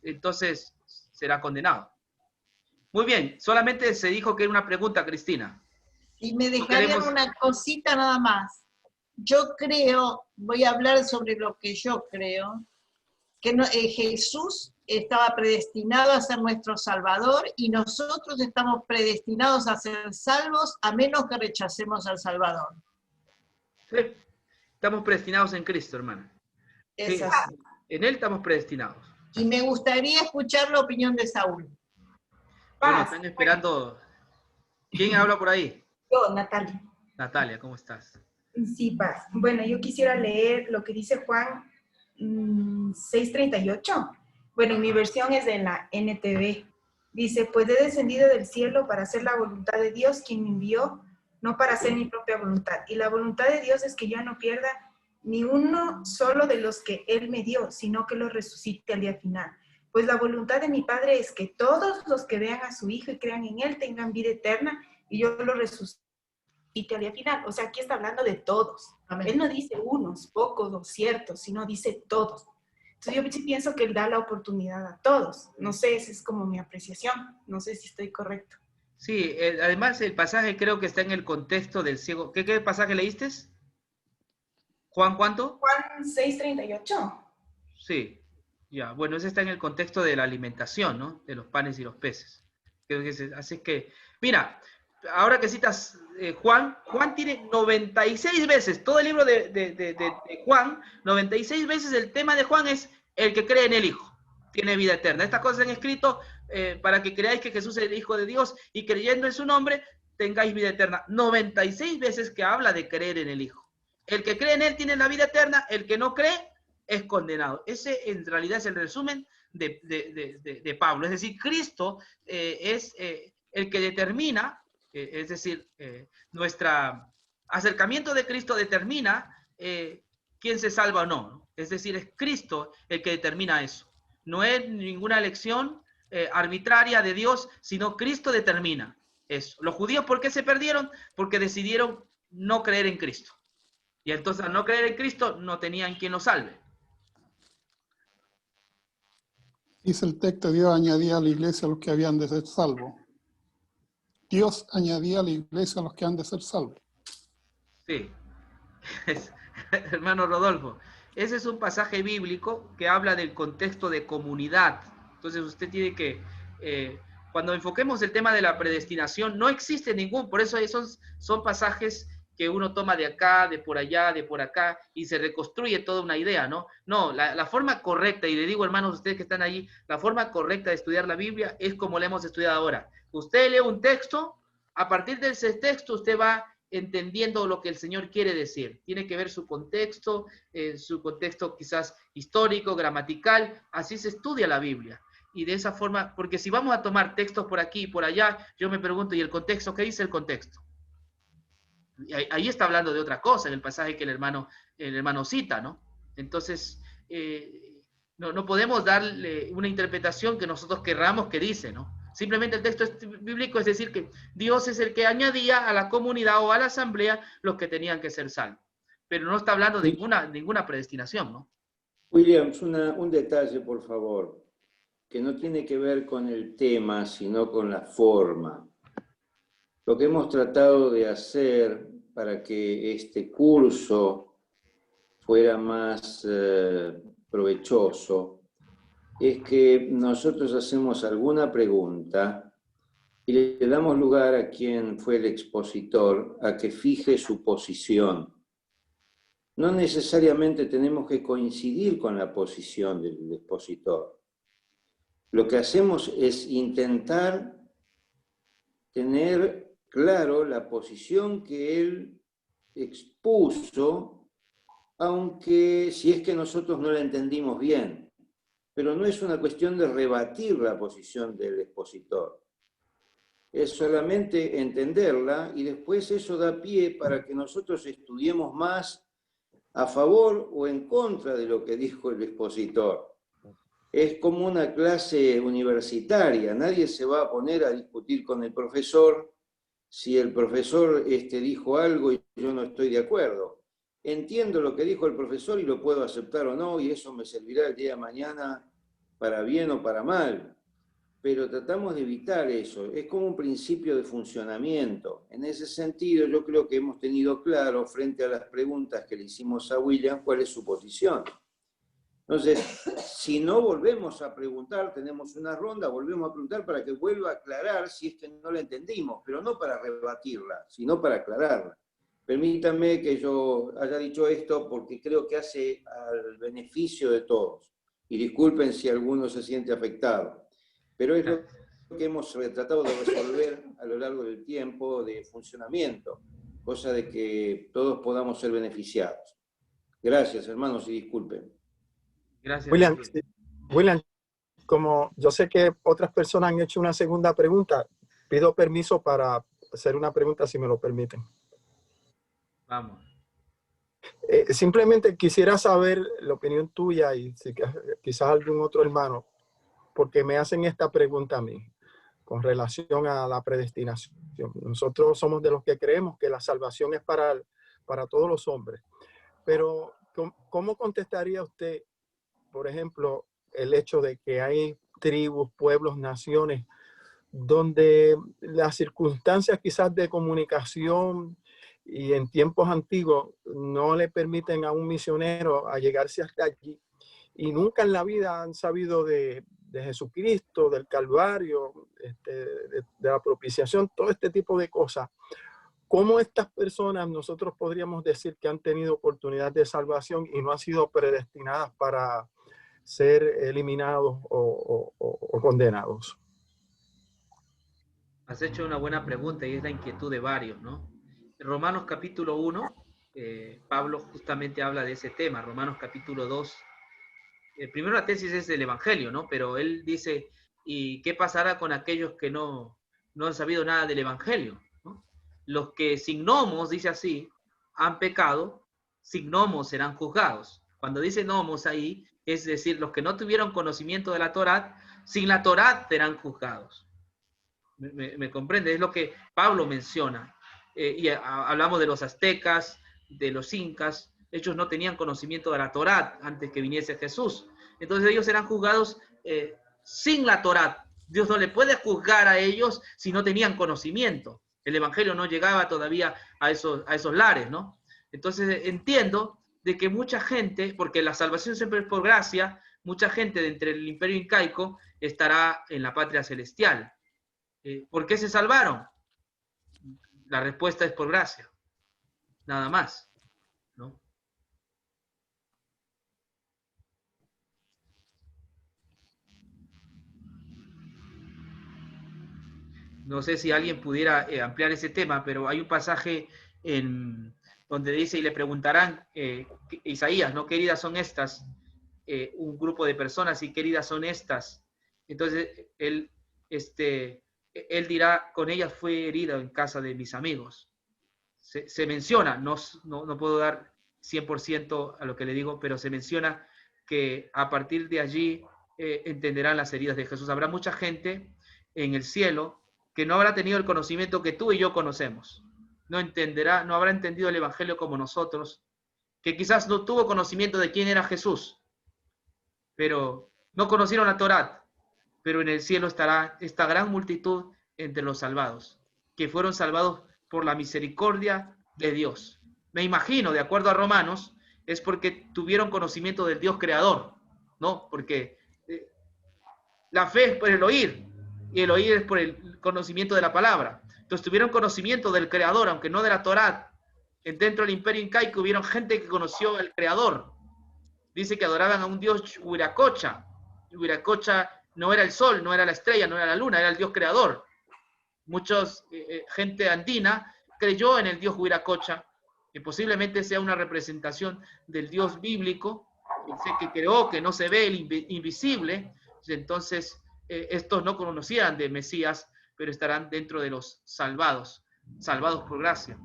entonces será condenado. Muy bien, solamente se dijo que era una pregunta, Cristina. Y me dejarían una cosita nada más. Yo creo, voy a hablar sobre lo que yo creo, que Jesús estaba predestinado a ser nuestro Salvador y nosotros estamos predestinados a ser salvos a menos que rechacemos al Salvador. Sí, estamos predestinados en Cristo, hermana. Sí, en Él estamos predestinados. Y me gustaría escuchar la opinión de Saúl. Bueno, están esperando. ¿Quién habla por ahí? Yo, Natalia. Natalia, ¿cómo estás? Sí, paz. Bueno, yo quisiera leer lo que dice Juan 6:38. Bueno, en mi versión es de la NTV. Dice, pues he descendido del cielo para hacer la voluntad de Dios, quien me envió, no para hacer mi propia voluntad. Y la voluntad de Dios es que yo no pierda ni uno solo de los que Él me dio, sino que los resucite al día final. Pues la voluntad de mi Padre es que todos los que vean a su Hijo y crean en Él tengan vida eterna y yo los resucite al día final. O sea, aquí está hablando de todos. Amén. Él no dice unos, pocos o ciertos, sino dice todos. Entonces yo sí pienso que Él da la oportunidad a todos. No sé, esa es como mi apreciación. No sé si estoy correcto. Sí, además el pasaje creo que está en el contexto del ciego. ¿Qué pasaje leíste? ¿Juan cuánto? Juan 6:38. Sí, ya. Bueno, ese está en el contexto de la alimentación, ¿no? De los panes y los peces. Creo que así que, mira, ahora que citas Juan tiene 96 veces, todo el libro de Juan, 96 veces el tema de Juan es el que cree en el Hijo, tiene vida eterna. Estas cosas se han escrito para que creáis que Jesús es el Hijo de Dios y creyendo en su nombre tengáis vida eterna. 96 veces que habla de creer en el Hijo. El que cree en Él tiene la vida eterna, el que no cree es condenado. Ese en realidad es el resumen de Pablo. Es decir, Cristo es el que determina, es decir, nuestro acercamiento de Cristo determina quién se salva o no. Es decir, es Cristo el que determina eso. No es ninguna elección arbitraria de Dios, sino Cristo determina eso. Los judíos, ¿por qué se perdieron? Porque decidieron no creer en Cristo. Y entonces al no creer en Cristo no tenían quien los salve. Dice el texto, Dios añadía a la iglesia a los que habían de ser salvos. Dios añadía a la iglesia a los que han de ser salvos. Sí. Hermano Rodolfo, ese es un pasaje bíblico que habla del contexto de comunidad. Entonces usted tiene que, cuando enfoquemos el tema de la predestinación, no existe ningún, por eso esos son pasajes que uno toma de acá, de por allá, de por acá, y se reconstruye toda una idea, ¿no? No, la forma correcta, y le digo, hermanos, ustedes que están allí, la forma correcta de estudiar la Biblia es como la hemos estudiado ahora. Usted lee un texto, a partir de ese texto usted va entendiendo lo que el Señor quiere decir. Tiene que ver su contexto quizás histórico, gramatical, así se estudia la Biblia. Y de esa forma, porque si vamos a tomar textos por aquí y por allá, yo me pregunto, ¿y el contexto? ¿Qué dice el contexto? Ahí está hablando de otra cosa, en el pasaje que el hermano cita, ¿no? Entonces, no podemos darle una interpretación que nosotros querramos que dice, ¿no? Simplemente el texto bíblico es decir que Dios es el que añadía a la comunidad o a la asamblea los que tenían que ser salvos. Pero no está hablando de ninguna predestinación, ¿no? Williams, un detalle, por favor, que no tiene que ver con el tema, sino con la forma. Lo que hemos tratado de hacer para que este curso fuera más provechoso es que nosotros hacemos alguna pregunta y le damos lugar a quien fue el expositor a que fije su posición. No necesariamente tenemos que coincidir con la posición del expositor. Lo que hacemos es intentar tener claro la posición que él expuso, aunque si es que nosotros no la entendimos bien. Pero no es una cuestión de rebatir la posición del expositor. Es solamente entenderla y después eso da pie para que nosotros estudiemos más a favor o en contra de lo que dijo el expositor. Es como una clase universitaria. Nadie se va a poner a discutir con el profesor si el profesor dijo algo y yo no estoy de acuerdo. Entiendo lo que dijo el profesor y lo puedo aceptar o no, y eso me servirá el día de mañana para bien o para mal. Pero tratamos de evitar eso. Es como un principio de funcionamiento. En ese sentido, yo creo que hemos tenido claro, frente a las preguntas que le hicimos a William, cuál es su posición. Entonces, si no volvemos a preguntar, tenemos una ronda, volvemos a preguntar para que vuelva a aclarar si es que no la entendimos, pero no para rebatirla, sino para aclararla. Permítanme que yo haya dicho esto porque creo que hace al beneficio de todos. Y disculpen si alguno se siente afectado. Pero es lo que hemos tratado de resolver a lo largo del tiempo de funcionamiento, cosa de que todos podamos ser beneficiados. Gracias, hermanos, y disculpen. Gracias. William, como yo sé que otras personas han hecho una segunda pregunta, pido permiso para hacer una pregunta, si me lo permiten. Vamos. Simplemente quisiera saber la opinión tuya y si quizás algún otro hermano, porque me hacen esta pregunta a mí con relación a la predestinación. Nosotros somos de los que creemos que la salvación es para todos los hombres, pero ¿cómo contestaría usted, por ejemplo, el hecho de que hay tribus, pueblos, naciones, donde las circunstancias quizás de comunicación y en tiempos antiguos no le permiten a un misionero a llegarse hasta allí y nunca en la vida han sabido de Jesucristo, del Calvario, de la propiciación, todo este tipo de cosas? ¿Cómo estas personas nosotros podríamos decir que han tenido oportunidad de salvación y no han sido predestinadas para ser eliminados o condenados? Has hecho una buena pregunta y es la inquietud de varios, ¿no? Romanos capítulo 1, Pablo justamente habla de ese tema. Romanos capítulo 2, primero la tesis es del Evangelio, ¿no? Pero él dice, ¿y qué pasará con aquellos que no han sabido nada del Evangelio? ¿No? Los que sin nomos, dice así, han pecado, sin nomos serán juzgados. Cuando dice nomos ahí, es decir, los que no tuvieron conocimiento de la Torá, sin la Torá serán juzgados. ¿Me comprende? Es lo que Pablo menciona. Hablamos de los aztecas, de los incas. Ellos no tenían conocimiento de la Torá antes que viniese Jesús. Entonces ellos eran juzgados sin la Torá. Dios no le puede juzgar a ellos si no tenían conocimiento. El Evangelio no llegaba todavía a esos lares, ¿no? Entonces entiendo de que mucha gente, porque la salvación siempre es por gracia, mucha gente de entre el imperio incaico estará en la patria celestial. ¿Por qué se salvaron? La respuesta es por gracia. Nada más, ¿no? No sé si alguien pudiera ampliar ese tema, pero hay un pasaje donde dice, y le preguntarán, Isaías, ¿no? ¿Qué heridas son estas? Un grupo de personas, y qué heridas son estas. Entonces, él dirá, con ellas fue herido en casa de mis amigos. Se menciona, no puedo dar 100% a lo que le digo, pero se menciona que a partir de allí entenderán las heridas de Jesús. Habrá mucha gente en el cielo que no habrá tenido el conocimiento que tú y yo conocemos. No habrá entendido el Evangelio como nosotros, que quizás no tuvo conocimiento de quién era Jesús, pero no conocieron la Torá. Pero en el cielo estará esta gran multitud entre los salvados, que fueron salvados por la misericordia de Dios. Me imagino, de acuerdo a Romanos, es porque tuvieron conocimiento del Dios creador, ¿no? Porque la fe es por el oír, y el oír es por el conocimiento de la palabra. Entonces tuvieron conocimiento del creador, aunque no de la Torá. Dentro del imperio incaico hubieron gente que conoció al creador. Dice que adoraban a un dios Huiracocha. Huiracocha no era el sol, no era la estrella, no era la luna, era el dios creador. Gente andina creyó en el dios Huiracocha, que posiblemente sea una representación del dios bíblico, que creó, que no se ve, el invisible. Entonces, estos no conocían de Mesías, pero estarán dentro de los salvados por gracia.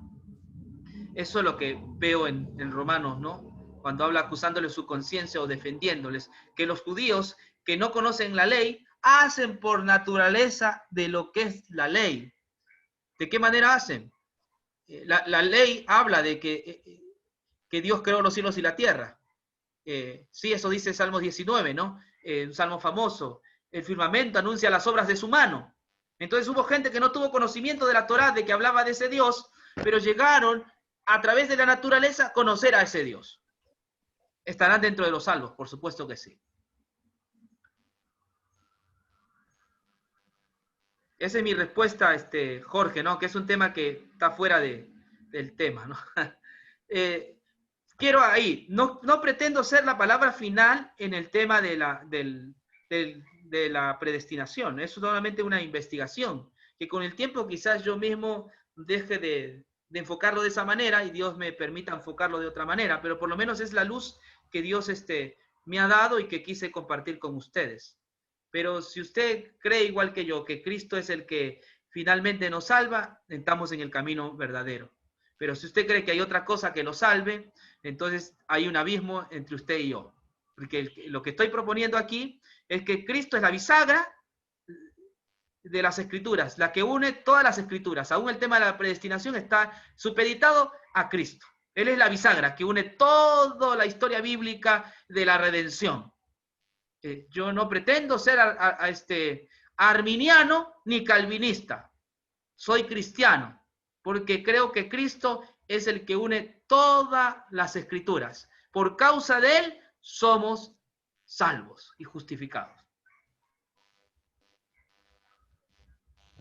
Eso es lo que veo en Romanos, ¿no? Cuando habla acusándole su conciencia o defendiéndoles, que los judíos que no conocen la ley hacen por naturaleza de lo que es la ley. ¿De qué manera hacen? La ley habla de que Dios creó los cielos y la tierra. Sí, eso dice Salmos 19, ¿no? Un salmo famoso. El firmamento anuncia las obras de su mano. Entonces hubo gente que no tuvo conocimiento de la Torá, de que hablaba de ese Dios, pero llegaron a través de la naturaleza a conocer a ese Dios. ¿Estarán dentro de los salvos? Por supuesto que sí. Esa es mi respuesta, Jorge, ¿no? Que es un tema que está fuera del tema, ¿no? Quiero ahí, no pretendo ser la palabra final en el tema de la predestinación. Es solamente una investigación, que con el tiempo quizás yo mismo deje de enfocarlo de esa manera y Dios me permita enfocarlo de otra manera, pero por lo menos es la luz que Dios me ha dado y que quise compartir con ustedes. Pero si usted cree igual que yo, que Cristo es el que finalmente nos salva, estamos en el camino verdadero. Pero si usted cree que hay otra cosa que nos salve, entonces hay un abismo entre usted y yo. Porque lo que estoy proponiendo aquí es que Cristo es la bisagra de las Escrituras, la que une todas las Escrituras. Aún el tema de la predestinación está supeditado a Cristo. Él es la bisagra que une toda la historia bíblica de la redención. Yo no pretendo ser arminiano ni calvinista. Soy cristiano, porque creo que Cristo es el que une todas las Escrituras. Por causa de Él somos salvos y justificados.